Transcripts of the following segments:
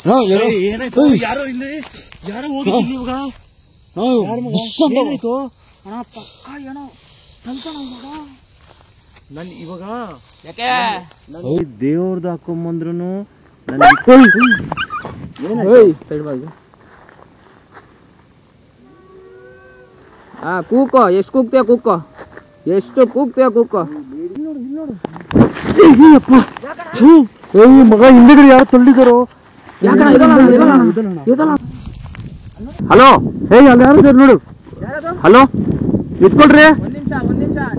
ಏನಾಯ್ತು? ಯಾರೋ ಇಲ್ಲಿ ಯಾರೋ ಹೋಗಿದ್ದೀನಿ ಇವಾಗ. ಏನಾಯ್ತು ಅಣ್ಣ? ಪಕ್ಕ ಏನೋ ತಲ್ಕೋಣ ನನ್ ಇವಾಗ ಯಾಕೆ ದೇವ್ರದ್ದು ಹಾಕೊಂಬಂದ್ರು ಕೂಕೋ. ಎಷ್ಟು ಕೂಗ್ತೀಯ ಕೂಕೋ, ಎಷ್ಟು ಕೂಗ್ತೀಯ ಕೂಕೋ. ಮಗ ಹಿಂದೆಗಡೆ ಯಾರು ತಳ್ಳಿದಾರೋ. ಹಲೋ, ಅಲ್ಲಿ ಯಾರು ನೋಡು. ಹಲೋ, ನಿಂತ್ಕೊಳ್ರಿ. ಒಂದ್ ನಿಮಿಷ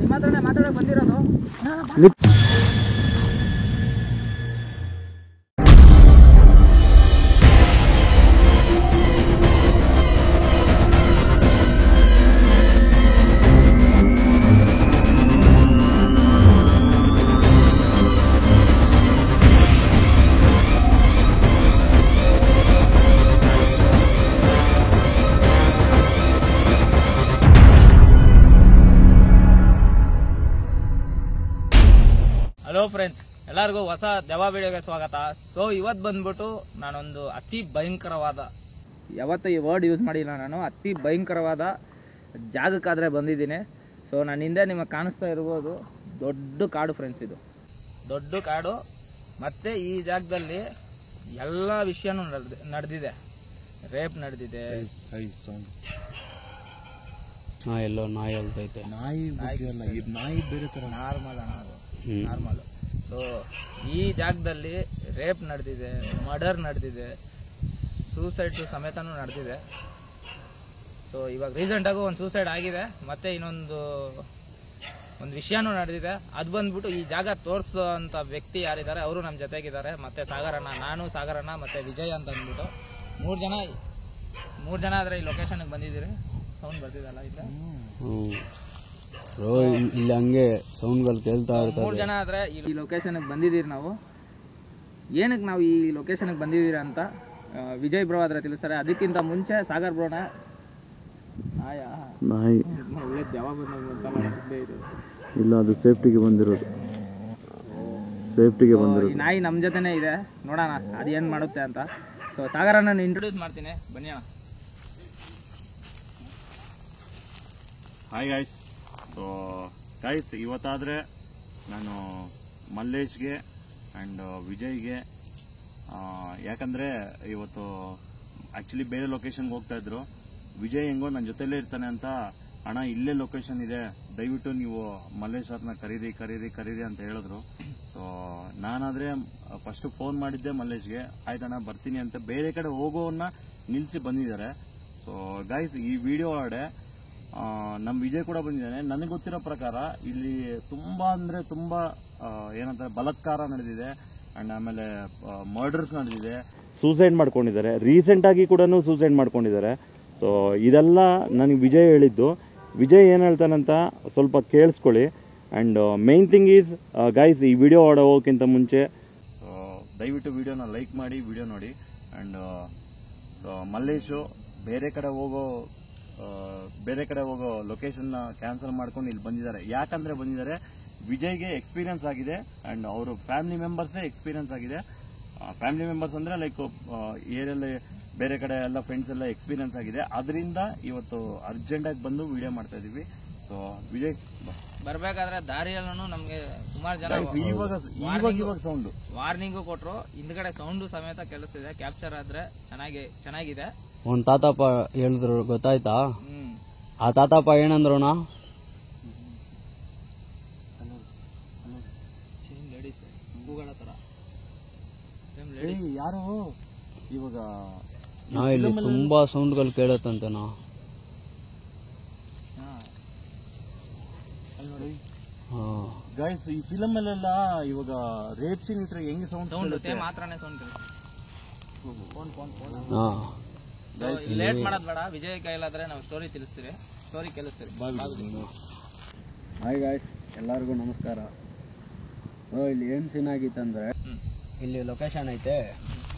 ನಿಮ್ಮ ಹತ್ರನೇ ಮಾತಾಡಕ್ ಬಂದಿರೋದು. ಹಲೋ ಫ್ರೆಂಡ್ಸ್, ಎಲ್ಲರಿಗೂ ಹೊಸ ದೆವ್ವ ವಿಡಿಯೋಗೆ ಸ್ವಾಗತ. ಸೊ ಇವತ್ತು ಬಂದ್ಬಿಟ್ಟು ನಾನೊಂದು ಅತಿ ಭಯಂಕರವಾದ, ಯಾವತ್ತೂ ಈ ವರ್ಡ್ ಯೂಸ್ ಮಾಡಿಲ್ಲ ನಾನು, ಅತಿ ಭಯಂಕರವಾದ ಜಾಗಕ್ಕಾದರೆ ಬಂದಿದ್ದೀನಿ. ಸೊ ನಾನು ಹಿಂದೆ ನಿಮಗೆ ಕಾಣಿಸ್ತಾ ಇರ್ಬೋದು, ದೊಡ್ಡ ಕಾಡು ಫ್ರೆಂಡ್ಸ್. ಇದು ದೊಡ್ಡ ಕಾಡು, ಮತ್ತು ಈ ಜಾಗದಲ್ಲಿ ಎಲ್ಲ ವಿಷಯನೂ ನಡೆದಿದೆ. ರೇಪ್ ನಡೆದಿದೆ. ಎಲ್ಲೋ ನಾಯಿ ಅಲ್ತೈತೆ. ನಾಯಿ ಬೇರೆ ಥರ ನಾರ್ಮಲ್. ಸೊ ಈ ಜಾಗದಲ್ಲಿ ರೇಪ್ ನಡೆದಿದೆ, ಮರ್ಡರ್ ನಡೆದಿದೆ, ಸೂಸೈಡ್ ಸಮೇತನೂ ನಡೆದಿದೆ. ಸೊ ಇವಾಗ ರೀಸೆಂಟಾಗೂ ಒಂದು ಸೂಸೈಡ್ ಆಗಿದೆ, ಮತ್ತು ಇನ್ನೊಂದು ವಿಷಯನೂ ನಡೆದಿದೆ. ಅದು ಬಂದ್ಬಿಟ್ಟು ಈ ಜಾಗ ತೋರಿಸೋ ಅಂಥ ವ್ಯಕ್ತಿ ಯಾರಿದ್ದಾರೆ ಅವರು ನಮ್ಮ ಜೊತೆಗಿದ್ದಾರೆ. ಮತ್ತು ಸಾಗರಣ್ಣ, ನಾನು ಸಾಗರಣ್ಣ ಮತ್ತು ವಿಜಯ್ ಅಂತ ಅಂದ್ಬಿಟ್ಟು ಮೂರು ಜನ ಆದರೆ ಈ ಲೊಕೇಶನ್ಗೆ ಬಂದಿದ್ದೀರಿ. ಸೌಂಡ್ ಬರ್ತಿದ್ದಲ್ಲ ಇಲ್ಲ? ಇಲ್ಲಿ ಹಂಗೆ ಸೌಂಡ್ಗಳು ಕೇಳ್ತಾ ಇರ್ತಾರೆ. 3 ಜನ ಆದ್ರೆ ಈ ಲೊಕೇಶನ್ಗೆ ಬಂದಿದ್ದೀರಿ. ನಾವು ಏನಕ್ಕೆ ನಾವು ಈ ಲೊಕೇಶನ್ಗೆ ಬಂದಿದ್ದೀರಿ ಅಂತ ವಿಜಯ್ ಬ್ರೋ ಆದ್ರೆ ತಿಳಿಸ್ತಾರೆ. ಅದಕ್ಕಿಂತ ಮುಂಚೆ ಸಾಗರ್ ಬ್ರೋನ ಒಳ್ಳೆ ಜವಾಬ್ ಇಲ್ಲ, ಅದು ಸೇಫ್ಟಿಗೆ ಬಂದಿರೋದು. ಈ ನಾಯಿ ನಮ್ಮ ಜೊತೆನೇ ಇದೆ, ನೋಡೋಣ ಅದೇನು ಮಾಡುತ್ತೆ ಅಂತ. ಸೊ ಸಾಗರನ್ನ ಇಂಟ್ರೊಡ್ಯೂಸ್ ಮಾಡ್ತೀನಿ, ಬನ್ನಿ ಅಣ್ಣ. Hi guys. ಸೊ ಗೈಸ್, ಇವತ್ತಾದರೆ ನಾನು ಮಲ್ಲೇಶ್ಗೆ ಆ್ಯಂಡ್ ವಿಜಯ್ಗೆ, ಯಾಕಂದರೆ ಇವತ್ತು ಆ್ಯಕ್ಚುಲಿ ಬೇರೆ ಲೊಕೇಶನ್ಗೆ ಹೋಗ್ತಾಯಿದ್ರು. ವಿಜಯ್ ಹೆಂಗೋ ನನ್ನ ಜೊತೆಲೇ ಇರ್ತಾನೆ ಅಂತ, ಅಣ್ಣ ಇಲ್ಲೇ ಲೊಕೇಶನ್ ಇದೆ, ದಯವಿಟ್ಟು ನೀವು ಮಲ್ಲೇಶ್ ಅವ್ರನ್ನ ಕರೀರಿ ಅಂತ ಹೇಳಿದ್ರು. ಸೊ ನಾನಾದರೆ ಫಸ್ಟು ಫೋನ್ ಮಾಡಿದ್ದೆ ಮಲ್ಲೇಶ್ಗೆ, ಆಯ್ತಣ್ಣ ಬರ್ತೀನಿ ಅಂತ. ಬೇರೆ ಕಡೆ ಹೋಗೋವನ್ನ ನಿಲ್ಲಿಸಿ ಬಂದಿದ್ದಾರೆ. ಸೊ ಗೈಸ್, ಈ ವಿಡಿಯೋ ಒಳಗಡೆ ನಮ್ಮ ವಿಜಯ್ ಕೂಡ ಬಂದಿದ್ದಾನೆ. ನನಗೆ ಗೊತ್ತಿರೋ ಪ್ರಕಾರ ಇಲ್ಲಿ ತುಂಬ ಅಂದರೆ ತುಂಬ ಏನಂತಾರೆ ಬಲಾತ್ಕಾರ ನಡೆದಿದೆ, ಆ್ಯಂಡ್ ಆಮೇಲೆ ಮರ್ಡರ್ಸ್ ನಡೆದಿದೆ, ಸೂಸೈಡ್ ಮಾಡ್ಕೊಂಡಿದ್ದಾರೆ. ರೀಸೆಂಟಾಗಿ ಕೂಡ ಸೂಸೈಡ್ ಮಾಡ್ಕೊಂಡಿದ್ದಾರೆ. ಸೊ ಇದೆಲ್ಲ ನನಗೆ ವಿಜಯ್ ಹೇಳಿದ್ದು. ವಿಜಯ್ ಏನು ಹೇಳ್ತಾನಂತ ಸ್ವಲ್ಪ ಕೇಳಿಸ್ಕೊಳ್ಳಿ. And main thing is guys, ಈ ವಿಡಿಯೋ ಹೋಗೋಕ್ಕಿಂತ ಮುಂಚೆ ದಯವಿಟ್ಟು ವಿಡಿಯೋನ ಲೈಕ್ ಮಾಡಿ, ವಿಡಿಯೋ ನೋಡಿ. ಆ್ಯಂಡ್ ಸೊ ಮಲ್ಲೇಶು ಬೇರೆ ಕಡೆ ಹೋಗೋ ಲೊಕೇಶನ್ನ ಕ್ಯಾನ್ಸಲ್ ಮಾಡ್ಕೊಂಡು ಇಲ್ಲಿ ಬಂದಿದ್ದಾರೆ. ಯಾಕಂದರೆ ಬಂದಿದ್ದಾರೆ, ವಿಜಯ್ಗೆ ಎಕ್ಸ್ಪೀರಿಯನ್ಸ್ ಆಗಿದೆ ಆ್ಯಂಡ್ ಅವರು ಫ್ಯಾಮಿಲಿ ಮೆಂಬರ್ಸೇ ಎಕ್ಸ್ಪೀರಿಯನ್ಸ್ ಆಗಿದೆ. ಫ್ಯಾಮಿಲಿ ಮೆಂಬರ್ಸ್ ಅಂದರೆ ಲೈಕ್ ಏರಿಯಲ್ಲಿ ಬೇರೆ ಕಡೆ ಎಲ್ಲ ಫ್ರೆಂಡ್ಸ್ ಎಲ್ಲ ಎಕ್ಸ್ಪೀರಿಯನ್ಸ್ ಆಗಿದೆ. ಅದರಿಂದ ಇವತ್ತು ಅರ್ಜೆಂಟಾಗಿ ಬಂದು ವಿಡಿಯೋ ಮಾಡ್ತಾ ಇದ್ದೀವಿ. ಸೊ ವಿಜಯ್ ಬರ್ಬೇಕಾದ್ರೆ ದಾರಿಯಲ್ಲೂ ನಮಗೆ ಸುಮಾರು ಜನ ಇವಾಗ ಸೌಂಡು ವಾರ್ನಿಂಗು ಕೊಟ್ಟರು. ಹಿಂದ್ಗಡೆ ಸೌಂಡು ಸಮೇತ ಕೇಳಿಸ್ತಿದೆ. ಕ್ಯಾಪ್ಚರ್ ಆದ್ರೆ ಚೆನ್ನಾಗಿದೆ. ಒಂದ್ ತಾತಪ್ಪ ಹೇಳಿದ್ರು, ಗೊತ್ತಾಯ್ತಾ? ಆ ತಾತಪ್ಪ ಏನಂದ್ರೋಣ, ಯಾರು ಇವಾಗ ಇಲ್ಲಿ ತುಂಬಾ ಸೌಂಡ್ಗಳು ಕೇಳತ್ತಂತೆನಾ. ಗೈಸ್, ಈ ಫಿಲಮ್ ಅಲ್ಲೆಲ್ಲ ಇವಾಗ ರೇಪ್ ಸೀನ್ ಇಟ್ರೆ ಹೆಂಗೆ ಸೌಂಡ್ ಸೇಮ್ ಮಾತ್ರನೇ ಸೌಂಡ್ ಲೇಟ್ ಮಾಡೋದು ಬೇಡ. ವಿಜಯ್ ಕೈಲಾದ್ರೆ ನಾವು ಸ್ಟೋರಿ ಕೇಳಿಸ್ತೀರಿ. ಹಾಯ್ ಗಾಯ್ಸ್, ಎಲ್ಲರಿಗೂ ನಮಸ್ಕಾರ. ಇಲ್ಲಿ ಏನು ಸೀನ್ ಆಗಿತ್ತಂದ್ರೆ, ಇಲ್ಲಿ ಲೊಕೇಶನ್ ಐತೆ,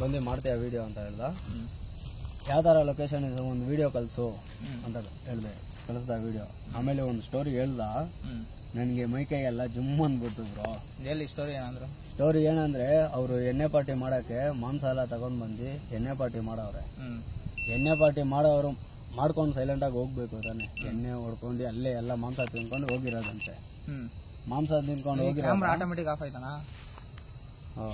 ಬಂದು ಮಾಡ್ತೀಯ ವಿಡಿಯೋ ಅಂತ ಹೇಳ್ದ. ಯಾವ ಥರ ಲೊಕೇಶನ್ ಇದೆ, ಒಂದು ವಿಡಿಯೋ ಕಳಿಸು ಅಂತ ಹೇಳಿದೆ. ಕಳಿಸ್ದ ವಿಡಿಯೋ. ಆಮೇಲೆ ಒಂದು ಸ್ಟೋರಿ ಹೇಳ್ದ. ನನಗೆ ಮೈಕೈಗೆಲ್ಲ ಜುಮ್ ಅಂದ್ಬಿಟ್ಟು ಬ್ರೋ. ಎಲ್ಲಿ ಸ್ಟೋರಿ ಏನಂದ್ರು? ಸ್ಟೋರಿ ಏನಂದ್ರೆ ಅವರು ಎಣ್ಣೆ ಪಾರ್ಟಿ ಮಾಡಕ್ಕೆ ಮಾಂಸ ಎಲ್ಲ ತಗೊಂಡ್ ಬಂದು ಎಣ್ಣೆ ಪಾರ್ಟಿ ಮಾಡವ್ರೆ. ಎಣ್ಣೆ ಪಾರ್ಟಿ ಮಾಡೋರು ಮಾಡ್ಕೊಂಡು ಸೈಲೆಂಟ್ ಆಗಿ ಹೋಗ್ಬೇಕು ತಾನೆ. ಎಣ್ಣೆ ಹೊಡ್ಕೊಂಡು ಅಲ್ಲೇ ಎಲ್ಲ ಮಾಂಸ ತಿನ್ಕೊಂಡು ಹೋಗಿರೋದಂತೆ. ಮಾಂಸ ತಿನ್ಕೊಂಡು ಹೋಗಿರೋ ಆಟೋಮೆಟಿಕ್ ಆಫ್ ಆಯ್ತಾನ?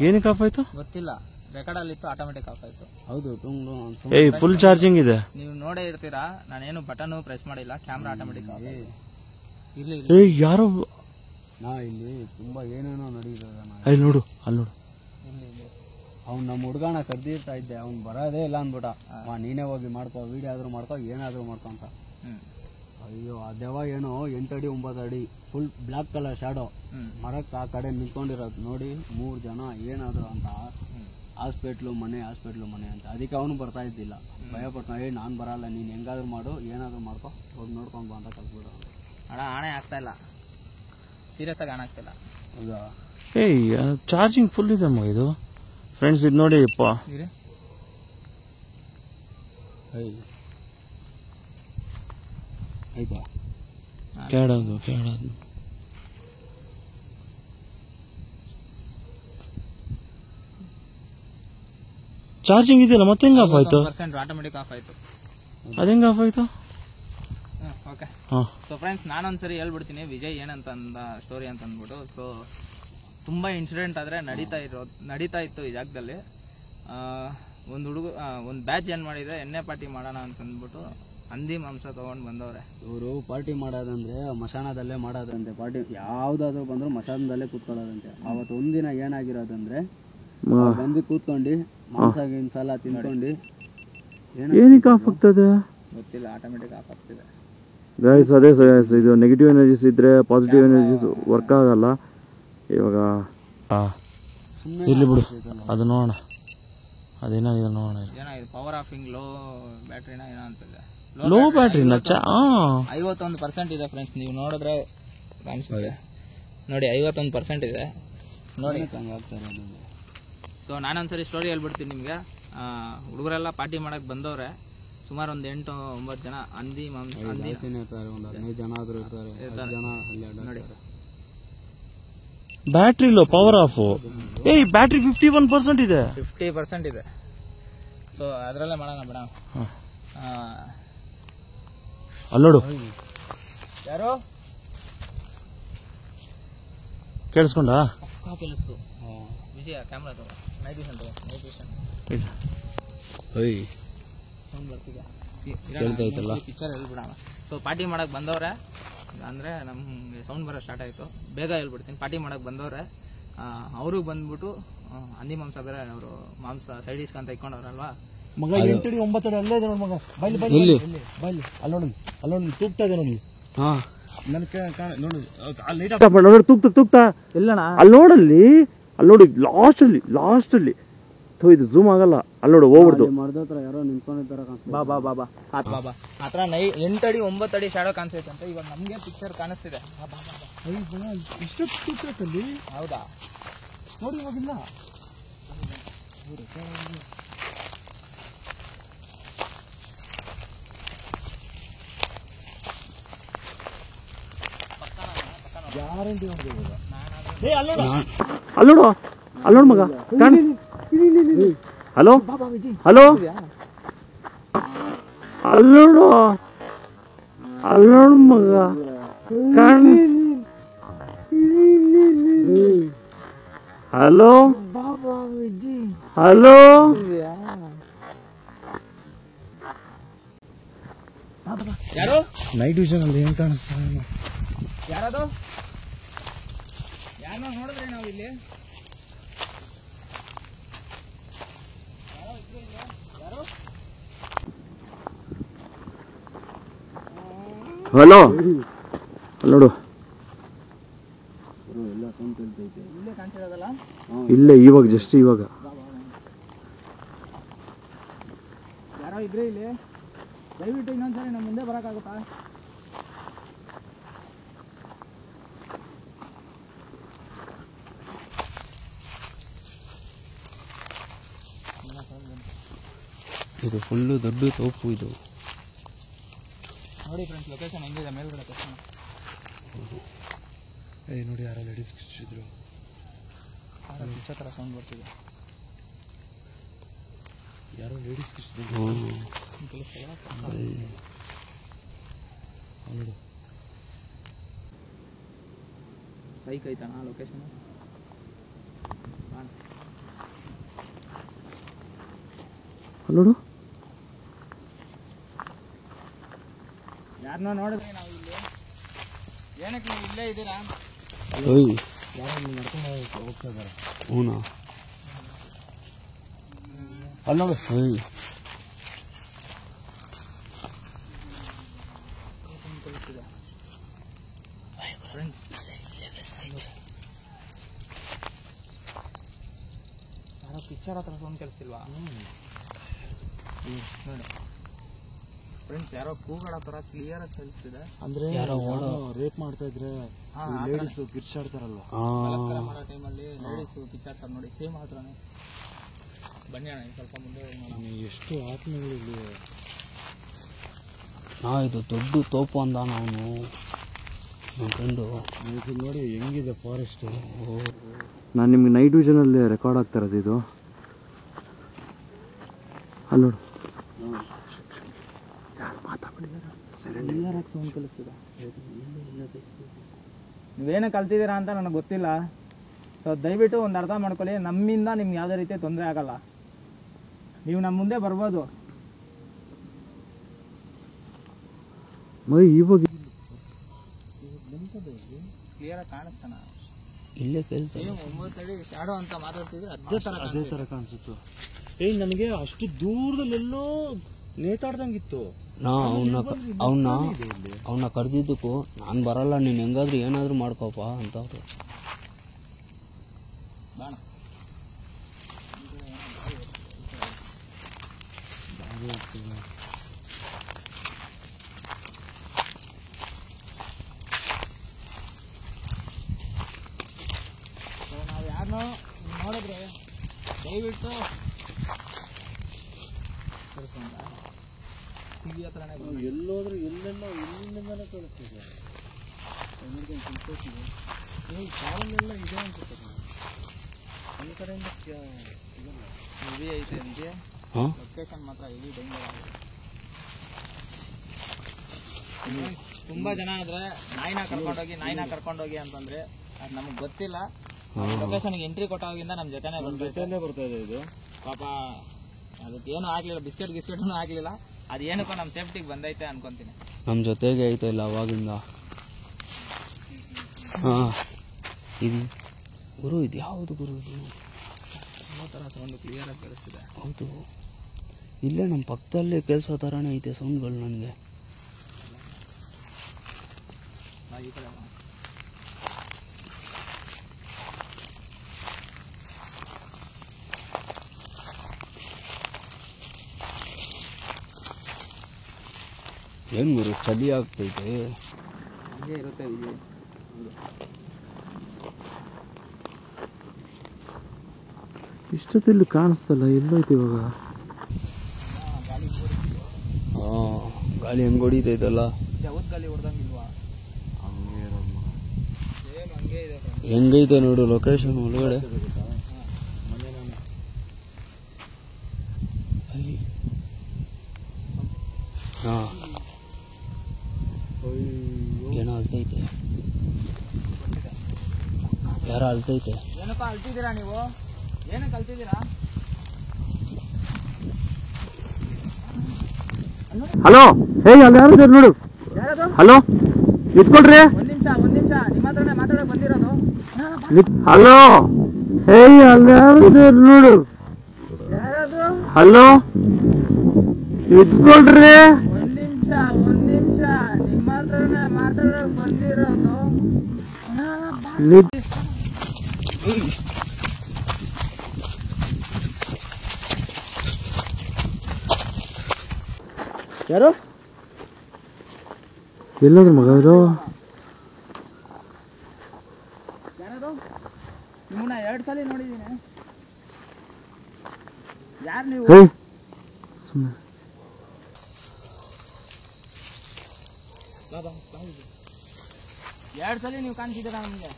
ಏನಕ್ಕೆ ಆಫ್ ಆಯ್ತು ಗೊತ್ತಿಲ್ಲ, ರೆಕಾರ್ಡ್ ಅಲ್ಲಿ ಇತ್ತು, ಆಟೋಮೆಟಿಕ್ ಆಫ್ ಆಯ್ತು. ಹೌದು, ಫುಲ್ ಚಾರ್ಜಿಂಗ್ ಇದೆ. ನೀವು ನೋಡೇ ಇರ್ತೀರಾ, ನಾನೇನು ಬಟನ್ ಪ್ರೆಸ್ ಮಾಡಿಲ್ಲ, ಕ್ಯಾಮ್ರಾ ಆಟೋಮೆಟಿಕ್ ಆಫ್ ಆಯ್ತು. ಯಾರೋ ನಾ ಇಲ್ಲಿ ತುಂಬಾ ಏನೇನೋ ನಡೀತದ. ಅಲ್ಲಿ ನೋಡು, ಅಲ್ಲಿ ನೋಡು. ಅವ್ನು ನಮ್ಮ ಹುಡುಗನ ಕರ್ದಿರ್ತಾ ಇದ್ದೆ, ಅವ್ನು ಬರೋದೇ ಇಲ್ಲ ಅಂದ್ಬಿಟ್ಟ. ನೀನೇ ಹೋಗಿ ಮಾಡ್ಕೋ, ವಿಡಿಯೋ ಆದ್ರೂ ಮಾಡ್ಕೋ, ಏನಾದ್ರೂ ಮಾಡ್ಕೊ ಅಂತ. ಅಯ್ಯೋ ಆ ದೆವ್ವ ಏನೋ 8 ಅಡಿ 9 ಅಡಿ ಫುಲ್ ಬ್ಲಾಕ್ ಕಲರ್ ಶಾಡೋ ಮರಕ್ಕೆ ಆ ಕಡೆ ನಿಂತ್ಕೊಂಡಿರೋದು ನೋಡಿ 3 ಜನ ಏನಾದ್ರು ಅಂತ. ಹಾಸ್ಪಿಟ್ಲು ಮನೆ ಅಂತ. ಅದಕ್ಕೆ ಅವನು ಬರ್ತಾ ಇದ್ದಿಲ್ಲ, ಭಯಪಟ್ಟು ನಾನು ಬರಲ್ಲ, ನೀನು ಹೆಂಗಾದ್ರೂ ಮಾಡು, ಏನಾದ್ರೂ ಮಾಡ್ಕೋ, ಹೋಗಿ ನೋಡ್ಕೊಂಡು ಬಾ ಅಂತ ಕಲ್ಸ್ಬಿಡು. ಅಣ್ಣ ಆಣೆ ಆಗ್ತಾ ಇಲ್ಲ, ಸೀರಿಯಸ್ ಆಗಿ ಆಣೆ ಆಗ್ತಿಲ್ಲ. ಹೌದಾ? ಚಾರ್ಜಿಂಗ್ ಫುಲ್ ಇದೆ ಅಮ್ಮ ಇದು. ಫ್ರೆಂಡ್ಸ್ ಇದು ನೋಡಿ ಅಪ್ಪ, ಆಯ್ತಾ ಕೇಳೋದು ಚಾರ್ಜಿಂಗ್ ಇದೆಯಲ್ಲ, ಮತ್ತೆ ಹೆಂಗ್ ಆಫ್ ಆಯ್ತು? ಆಟೋಮೆಟಿಕ್ ಆಫ್ ಆಯ್ತು. ಅದೇಂಗ ಆಫ್ ಆಯ್ತು? ಓಕೆ. ಸೊ ಫ್ರೆಂಡ್ಸ್, ನಾನೊಂದ್ಸರಿ ಹೇಳ್ಬಿಡ್ತೀನಿ ವಿಜಯ್ ಏನಂತ ಅಂದ ಸ್ಟೋರಿ ಅಂತ ಅಂದ್ಬಿಟ್ಟು. ಸೊ ತುಂಬ ಇನ್ಸಿಡೆಂಟ್ ಆದರೆ ನಡೀತಾ ಇತ್ತು ಈ ಜಾಗದಲ್ಲಿ. ಒಂದು ಬ್ಯಾಚ್ ಏನು ಮಾಡಿದ್ರೆ, ಎಣ್ಣೆ ಪಾರ್ಟಿ ಮಾಡೋಣ ಅಂತಂದ್ಬಿಟ್ಟು ಹಂದಿ ಮಾಂಸ ತೊಗೊಂಡು ಬಂದವ್ರೆ. ಇವರು ಪಾರ್ಟಿ ಮಾಡೋದಂದ್ರೆ ಮಶಾನದಲ್ಲೇ ಮಾಡೋದಂತೆ. ಪಾರ್ಟಿ ಯಾವುದಾದ್ರೂ ಬಂದರೂ ಮಶಾನದಲ್ಲೇ ಕೂತ್ಕೊಳ್ಳೋದಂತೆ. ಅವತ್ತು ಒಂದಿನ ಏನಾಗಿರೋದಂದ್ರೆ ಬಂದು ಕೂತ್ಕೊಂಡು ಮಾಂಸ ಗಿನ್ಸಲ ತಿನ್ಕೊಂಡು ಏನಕ್ಕೆ ಆಫ್ ಆಗ್ತದೆ ಗೊತ್ತಿಲ್ಲ, ಆಟೋಮೆಟಿಕ್ ಆಫ್ ಆಗ್ತಿದೆ. ಗೈಸ್ ಅದೇ ಇದು ನೆಗೆಟಿವ್ ಎನರ್ಜೀಸ್ ಇದ್ರೆ ಪಾಸಿಟಿವ್ ಎನರ್ಜೀಸ್ ವರ್ಕ್ ಆಗಲ್ಲ. ಇವಾಗ ಇಲ್ಲಿ ಬಿಡು, ಅದು ನೋಡೋಣ ಅದೇನಾಗಿದೆ ನೋಡೋಣ. ಏನಾಗಿದೆ, ಪವರ್ ಆಫಿಂಗ್ ಲೋ ಬ್ಯಾಟ್ರಿನ ಏನೋ ಅಂತಿದೆ. ಲೋ ಬ್ಯಾಟ್ರಿನ 51% ಇದೆ ಫ್ರೆಂಡ್ಸ್. ನೀವು ನೋಡಿದ್ರೆ ಕಾಣಿಸುತ್ತೆ ನೋಡಿ, 51% ಇದೆ ನೋಡಿ. ಸೊ ನಾನೊಂದ್ಸರಿ ಸ್ಟೋರಿ ಹೇಳ್ಬಿಡ್ತೀನಿ ನಿಮಗೆ. ಹುಡುಗರೆಲ್ಲ ಪಾರ್ಟಿ ಮಾಡಕ್ಕೆ ಬಂದವ್ರೆ, ಸುಮಾರು ಒಂದು 8-9 ಜನ. ಹಂದಿ ಮಾಂಸ, ಹಂದಿ 15 ಜನ ಆದ್ರೂ ಇರ್ತಾರೆ ನೋಡಿ. Battery low, power of. Battery 51% ಇದೆ. 50% ಇದೆ. ಸೊ ಅದರಲ್ಲೇ ಮಾಡೋಣ ಬಿಡ. ಅಲ್ಲೋಡು, ಯಾರು ಕೇಳಿಸ್ಕೊಂಡ? ಕೆಲಸ ವಿಜಯ ಕ್ಯಾಮ್ರಾ ತಗೋ, ನೈಟ್ ವಿಷನ್ ಪಿಕ್ಚರ್ ಹೇಳ್ಬಿಡೋಣ. ಸೊ ಪಾರ್ಟಿ ಮಾಡಕ್ಕೆ ಬಂದವ್ರೆ ಅಂದರೆ ನಮಗೆ ಸೌಂಡ್ ಬರೋ ಸ್ಟಾರ್ಟ್ ಆಯಿತು. ಬೇಗ ಹೇಳ್ಬಿಡ್ತೀನಿ. ಪಾರ್ಟಿ ಮಾಡಕ್ಕೆ ಬಂದವ್ರೆ, ಅವ್ರಿಗೆ ಬಂದ್ಬಿಟ್ಟು ಹಂದಿ ಮಾಂಸ ಬೇರೆ, ಅವರು ಮಾಂಸ ಸೈಡ್ ಇಸ್ಕೊಂತ ಇಟ್ಕೊಂಡವ್ರಲ್ವಾ. ಮಗ 8 ಅಡಿ 9 ಅಡಿ ಅಲ್ಲೇ ಇದೆ ನೋಡಿ ಮಗ. ಬೈಲಿ ಅಲ್ಲೋಡಿ ತೂಗ್ತಾ ಇದೆ ನೋಡಿ. ನೋಡಿ ತೂಗ್ತಾ ಇಲ್ಲಣ್ಣ, ಅಲ್ಲಿ ನೋಡಲ್ಲಿ, ಅಲ್ಲಿ ನೋಡಿ ಲಾಸ್ಟ್ ಅಲ್ಲಿ ಇದು ಝೂಮ್ ಆಗಲ್ಲ. ಅಲ್ಲಿ ನೋಡು, ಹೋಗ್ಬಿಡ್ದು. ಮರದ ಹತ್ರ ಯಾರೋ ನಿಂತ್ಕೊಂಡಿರ್ತಾರ. ಬಾಬಾ ಹತ್ರ 8 ಅಡಿ 9 ಅಡಿ ಶಾಡೋ ಕಾಣಿಸ್ತೈತೆ ಅಂತ ಇವಾಗ ನಮ್ಗೆ ಪಿಕ್ಚರ್ ಕಾಣಿಸ್ತಿದೆ. ಇಷ್ಟೊತ್ತಲ್ಲಿ ಹೌದಾ? ನೋಡಿ ಇವಾಗಿಲ್ಲ. ಅಲ್ಲೋಡು ಮಗ, ಹಲೋ ಅಲ್ಲೋಡು ಮಗ, ಹಲೋ ಯಾರು? ನೈಟ್ ವಿಷನ್ ಅಲ್ಲಿ ಏನ್ ಕಾಣಿಸ್ತಾ? ಯಾರದು? ಯಾರನ್ನ ನೋಡಿದ್ರೆ ನಾವು ಇಲ್ಲಿ? ಹಲೋ ನೋಡು, ಇಲ್ಲೇ ಕಾಣಿಸಿರೋದಲ್ಲ? ಇಲ್ಲೇ ಇವಾಗ ಜಸ್ಟ್ ಇವಾಗ ಯಾರೋ ಇದ್ರೆ ಇಲ್ಲಿ. ದಯವಿಟ್ಟು ಇನ್ನೊಂದ್ಸರಿ ನಮ್ಮ ಮುಂದೆ ಬರೋಕ್ಕಾಗುತ್ತಾ? ಇದು ಫುಲ್ಲು ದೊಡ್ಡ ತೋಪು ಇದು. ನೋಡಿ ಫ್ರೆಂಡ್ಸ್, ಲೊಕೇಶನ್ ಹೆಂಗಿದೆ ಮೇಲ್ಗಡೆ ತಕ್ಷಣ. ನೋಡಿ ಯಾರೋ ಲೇಡೀಸ್ ಇದ್ರು. ಪಿಚ್ಚ ಥರ ಸೌಂಡ್ ಬರ್ತಿದೆ. ಯಾರೋ ಲೇಡೀಸ್ ಬೈಕ್ ಐತಾನ ಲೊಕೇಶನ್? ಅಲ್ಲೋಡು, ಯಾರನ್ನ ನೋಡಿದ್ರೆ ನಾವು ಇಲ್ಲಿ ಏನಕ್ಕೆ ನೀವು ಇಲ್ಲೇ ಇದ್ದೀರಾ? ಯಾರು ನಡ್ಕೊಂಡು ಹೋಗ್ತಾ ಇದ್ದಾರೆ. ಹ್ಞೂ ಅಲ್ಲಿ ನೋಡು. ಫ್ರೆಂಡ್ಸ್ ಯಾರೋ ಪಿಕ್ಚರ್ ಹತ್ರ ಸೌಂಡ್ ಕೇಳಿಸ್ತಿಲ್ವಾ? ನೋಡಿ ಫ್ರೆಂಡ್ಸ್, ಯಾರೋ ಕೂಗಾಡೋ ಥರ ಕ್ಲಿಯರ್ ಆಗಿ ಕೇಳಿಸ್ತಿದೆ. ಅಂದ್ರೆ ಯಾರೋ ರೇಪ್ ಮಾಡ್ತಾ ಇದ್ರೆ ಲೇಡೀಸ್ ಕಿರ್ಚಾಡ್ತಾರಲ್ವ, ಮಾಡೋ ಟೈಮಲ್ಲಿ ಲೇಡೀಸು ಪಿಚ್ಚಾಡ್ತಾರೆ ನೋಡಿ, ಸೇಮ್ ಆ ಥರನೇ. ಬನ್ನಿ ಅಣ್ಣ ಸ್ವಲ್ಪ ಮುಂದೆ ನೋಡೋಣ. ಎಷ್ಟು ಆತ್ಮಗಳಿವೆ. ಇದು ದೊಡ್ಡ ತೋಪು ಅಂದ ಅವನು ನನ್ನ ಫ್ರೆಂಡು. ನೋಡಿ ಹೆಂಗಿದೆ ಫಾರೆಸ್ಟ್. ನಾನು ನಿಮ್ಗೆ ನೈಟ್ ವಿಷನಲ್ಲಿ ರೆಕಾರ್ಡ್ ಆಗ್ತಾ ಇರೋದು ಇದು. ಅಲ್ಲಿ ನೋಡು, ಸೌಂಡ್ ಕಲಿಸ್ತಿದೆ. ನೀವೇನು ಕಲ್ತಿದ್ದೀರಾ ಅಂತ ನನಗೆ ಗೊತ್ತಿಲ್ಲ. ಸೊ ದಯವಿಟ್ಟು ಒಂದು ಅರ್ಥ ಮಾಡ್ಕೊಳ್ಳಿ, ನಮ್ಮಿಂದ ನಿಮ್ಗೆ ಯಾವುದೇ ರೀತಿ ತೊಂದರೆ ಆಗಲ್ಲ. ನೀವು ನಮ್ಮ ಮುಂದೆ ಬರ್ಬೋದು. ಇವಾಗ ಕ್ಲಿಯರಾಗಿ ಕಾಣಿಸ್ತಾನ ಇಲ್ಲೇ ಕೆಲಸ 9 ಅಡಿ ಶಾಡೋ ಅಂತ ಮಾತಾಡ್ತಿದ್ರೆ ಅದೇ ಥರ ಕಾಣಿಸುತ್ತೆ. ನನಗೆ ಅಷ್ಟು ದೂರದಲ್ಲೆಲ್ಲೋ ನೇತಾಡ್ದಂಗಿತ್ತು. ಅವನ್ನ ಕರೆದಿದ್ದಕ್ಕೂ ನಾನು ಬರಲ್ಲ, ನೀನು ಹೆಂಗಾದ್ರೂ ಏನಾದರೂ ಮಾಡ್ಕೋಪ ಅಂತ ಅವರು. ನಾವು ಯಾರನ್ನೋ ನೋಡಿದ್ರೆ ದಯವಿಟ್ಟು ಎಲ್ಲೋದ್ರೂ ಎಲ್ಲೆಲ್ಲ ಎಲ್ಲಿಂದಲೇ ಕಳಿಸ್ತಿದೆ. ಕಾಲೆಲ್ಲ ಇದೆ ಅನ್ಸುತ್ತೆ. ಈ ಕಡೆಯಿಂದ ಹೆವಿ ಐತೆ ನಿಮಗೆ. ಲೊಕೇಶನ್ ಮಾತ್ರ ಹೆವಿ ಡೇಂಜರ್ ಆಗಿದೆ. ತುಂಬ ಜನ ಆದರೆ ನಾಯಿನ ಕರ್ಕೊಂಡೋಗಿ ಅಂತಂದರೆ ಅದು ನಮಗೆ ಗೊತ್ತಿಲ್ಲ. ಲೊಕೇಶನ್ಗೆ ಎಂಟ್ರಿ ಕೊಟ್ಟಾಗಿಂದ ನಮ್ಮ ಜೊತೆನೇ ಬರ್ತಾ ಇದೆ ಇದು. ಪಾಪ ಅದಕ್ಕೆ ಏನೂ ಆಗಲಿಲ್ಲ, ಗಿಸ್ಕೆಟ್ನೂ ಆಗಲಿಲ್ಲ. ಅದು ಏನಕ್ಕೋ ನಮ್ಮ ಸೇಫ್ಟಿಗೆ ಬಂದೈತೆ ಅನ್ಕೊಂತೀನಿ. ನಮ್ಮ ಜೊತೆಗೆ ಐತೆ ಇಲ್ಲ ಅವಾಗಿಂದ. ಇದು ಗುರು, ಇದು ಯಾವುದು ಗುರು? ಇದು ಎಲ್ಲ ಥರ ಸೌಂಡು ಕ್ಲಿಯರಾಗಿ ಕೇಳಿಸ್ತಿದೆ. ಹೌದು, ಇಲ್ಲೇ ನಮ್ಮ ಪಕ್ಕದಲ್ಲೇ ಕೆಲಸ ಥರನೇ ಐತೆ ಸೌಂಡ್ಗಳು. ನನಗೆ ಈ ಕಡೆ ಏನು ಗುರು, ಚಳಿ ಆಗ್ತೈತೆ. ಹಂಗೆ ಇರುತ್ತೆ ಇಲ್ಲಿ. ಇಷ್ಟೊತ್ತಿಲ್ಲಿ ಕಾಣಿಸ್ತಲ್ಲ, ಎಲ್ಲೋಯ್ತು ಇವಾಗ? ಗಾಳಿ ಹೆಂಗೆ ಹೊಡಿತೈತಲ್ಲ. ಯಾವತ್ತು ಗಾಳಿ ಹೊಡೆದಂಗಿಲ್ವಾ? ಸೇಮ್ ಹಂಗೆ ಇದೆ. ಹೆಂಗೈತೆ ನೋಡು ಲೊಕೇಶನ್ ಒಳಗಡೆ. ಹಾಂ, ಏನೋ ಅಲ್ತೈತೆ. ಯಾರೋ ಅಲ್ತೈತೆ. ಏನಪ್ಪ ಅಲ್ತಿದ್ದೀರಾ ನೀವು? ಏನಕ್ಕೆ ಅಲ್ತಿದ್ದೀರಾ? ಹಲೋ, ಹೇಯ್ ಅಲ್ಲಿ ಯಾರು ನೋಡು. ಹಲೋ, ಇಟ್ಕೊಳ್ರಿ. ಒಂದ್ ನಿಮಿಷ ನಿಮ್ಮ ಹತ್ರನೇ ಮಾತಾಡಕ್ ಬಂದಿರೋದು. ಹಲೋ, ಹೇಯ್ ಅಲ್ಲಿ ಯಾರು ನೋಡು. ಹಲೋ, ಇಟ್ಕೊಳ್ರಿ. ಒಂದ್ ನಿಮಿಷ ನಿಮ್ಮ ಹತ್ರನೇ ಮಾತಾಡಕ್ ಬಂದಿರೋದು. ಯಾರು? ಎಲ್ಲೋದ್ರ ಮಗ ಇದು? ಯಾರದು? ನಿಮ್ಮನ್ನ 2 ಸಲ ನೋಡಿದ್ದೀನಿ. ಯಾರು ನೀವು? ಸುಮ್ಮನೆ 2 ಸಲ ನೀವು ಕಾಣಿಸಿದ್ದೀರಾ ನಮಗೆ.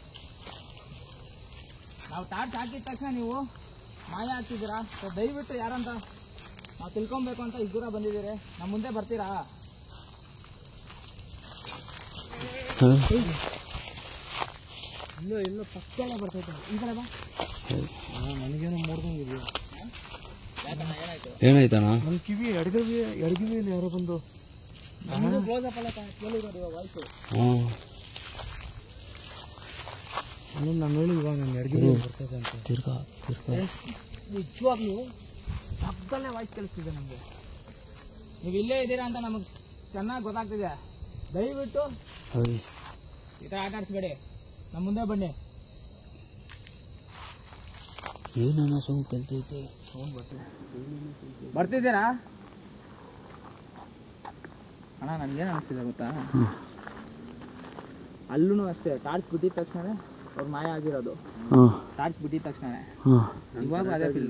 ನಾವು ಟಾರ್ಚ್ ಹಾಕಿದ ತಕ್ಷಣ ನೀವು ಮಾಯ ಆಗ್ತಿದ್ದೀರಾ. ಸೊ ದಯವಿಟ್ಟು ಯಾರಂತ ನಾವು ತಿಳ್ಕೊಬೇಕು ಅಂತ ಇಷ್ಟು ದೂರ ಬಂದಿದ್ದೀರಿ, ನಮ್ಮ ಮುಂದೆ ಬರ್ತೀರಾ? ಇಲ್ಲೋ ಪಕ್ಕನೇ ಬರ್ತೈತೆ. ಈ ಕಡೆ ಬಾ. ನನಗೇನೋ ಮೂಡ್ದಂಗಿದೆಯಾ? ಯಾಕಣ್ಣ ಏನಾಯ್ತು? ಏನಾಯ್ತಣ್ಣ? ನನ್ನ ಕಿವಿ ಎಡಗಿವಿಯಲ್ಲಿ ಯಾರೋ ಬಂದು ಕ್ಲೋಸ್ ಅಪ್ ಅಲ್ಲ ಕೇಳಿರೋದು ವಾಯ್ಸು. ನಾನು ಹೇಳಿ ಇವಾಗ ನನ್ನ ಎಡಗಿವಿ ಬರ್ತದೆ ಅಂತ. ತಿರ್ಗಾ ನಿಜವಾಗ್ಲೂ ಪಕ್ಕದಲ್ಲೇ ವಾಯ್ಸ್ ಕೇಳಿಸ್ತಿದೆ ನಮಗೆ. ನೀವು ಇಲ್ಲೇ ಇದ್ದೀರಾ ಅಂತ ನಮಗೆ ಚೆನ್ನಾಗಿ ಗೊತ್ತಾಗ್ತಿದೆ. ದಯವಿಟ್ಟು ಈ ಥರ ಆಟ ಆಡಿಸ್ಬೇಡಿ, ನಮ್ಮ ಮುಂದೆ ಬನ್ನಿ. ಏನೇನೋ ಸೌಂಡ್ ಕಲ್ತೈತೆ. ಬರ್ತಿದ್ದೀರಾ ಅಣ್ಣ? ನನ್ಗೇನು ಅನಿಸ್ತಿದೆ ಗೊತ್ತಾ, ಅಲ್ಲೂ ಅಷ್ಟೇ ಟಾರ್ಚ್ ಬಿಟ್ಟಿದ ತಕ್ಷಣ ಅವ್ರು ಮಾಯ ಆಗಿರೋದು. ಟಾರ್ಚ್ ಬಿಟ್ಟಿದ ತಕ್ಷಣ ಇವಾಗ ಅದೇ ಫೀಲ್.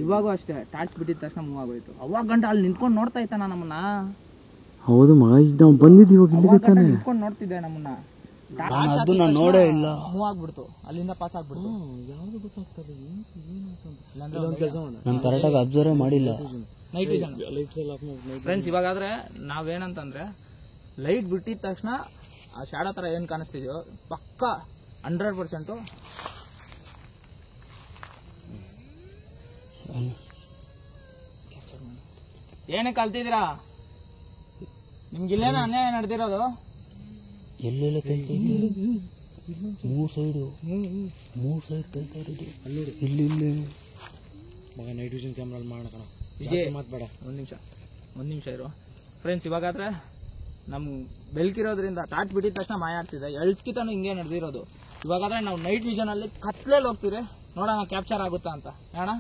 ಇವಾಗೂ ಅಷ್ಟೇ ಟಾರ್ಚ್ ಬಿಟ್ಟಿದ ತಕ್ಷಣ ಮೂವ್ ಆಗೋಯ್ತು. ಅವಾಗ ಗಂಟ ಅಲ್ಲಿ ನಿಂತ್ಕೊಂಡು ನೋಡ್ತಾ ಇತ್ತಾನ ನಮ್ಮನ್ನ. ಹೌದು ಮಗ, ನಾವು ಬಂದಿದ್ದೀವಿ ನಿಂತ್ಕೊಂಡು ನೋಡ್ತಿದ್ದೆ ನಮ್ಮನ್ನ. ನೋಡೇ ಇಲ್ಲ, ಮೂವ್ ಆಗ್ಬಿಡ್ತು, ಅಲ್ಲಿಂದ ಪಾಸ್ ಆಗ್ಬಿಡ್ತು. ಯಾವ್ದು ಗೊತ್ತಾಗ್ತದೆ ನಾನು ಕರೆಕ್ಟಾಗಿ ಅಬ್ಸರ್ವ್ ಮಾಡಿಲ್ಲ. Night vision friends. ಇವಾಗಾದ್ರೆ ನಾವೇನಂತಂದ್ರೆ ಲೈಟ್ ಬಿಟ್ಟಿದ ತಕ್ಷಣ ಆ ಶಾಡೋ ಥರ ಏನು ಕಾಣಿಸ್ತಿದ್ಯೋ ಪಕ್ಕ 100% ಏನಕ್ಕೆ ಕಲ್ತಿದ್ದೀರಾ? ನಿಮ್ಗೆ ಇಲ್ಲೇನೋ ಅನ್ಯಾಯ ನಡೆದಿರೋದು. ಎಲ್ಲೆಲ್ಲ ಕಲ್ತೈತೆ? ಮೂರು ಸೈಡ್ ಕಲ್ತಾ ಇರೋದು. ಇಲ್ಲಿ ಮಗ ನೈಟ್ ವಿಷನ್ ಕ್ಯಾಮ್ರಾ ಮಾಡೋಣ. ವಿಜಯ್ ಮಾತ್ಬೇಡ, ಒಂದು ನಿಮಿಷ ಇರು ಫ್ರೆಂಡ್ಸ್. ಇವಾಗಾದ್ರೆ ನಮ್ಮ ಬೆಳಕಿರೋದ್ರಿಂದ ಟಾರ್ಚ್ ಬಿಟ್ಟಿದ ತಕ್ಷಣ ಮಾಯ ಆಗ್ತಿದೆ. ಎಳ್ಕಿತನೂ ಹಿಂಗೆ ನಡೆದಿರೋದು. ಇವಾಗಾದ್ರೆ ನಾವು ನೈಟ್ ವಿಷನಲ್ಲಿ ಕತ್ಲೇಲಿ ಹೋಗ್ತೀರಿ, ನೋಡೋಣ ಕ್ಯಾಪ್ಚರ್ ಆಗುತ್ತಾ ಅಂತ. ಅಣ್ಣ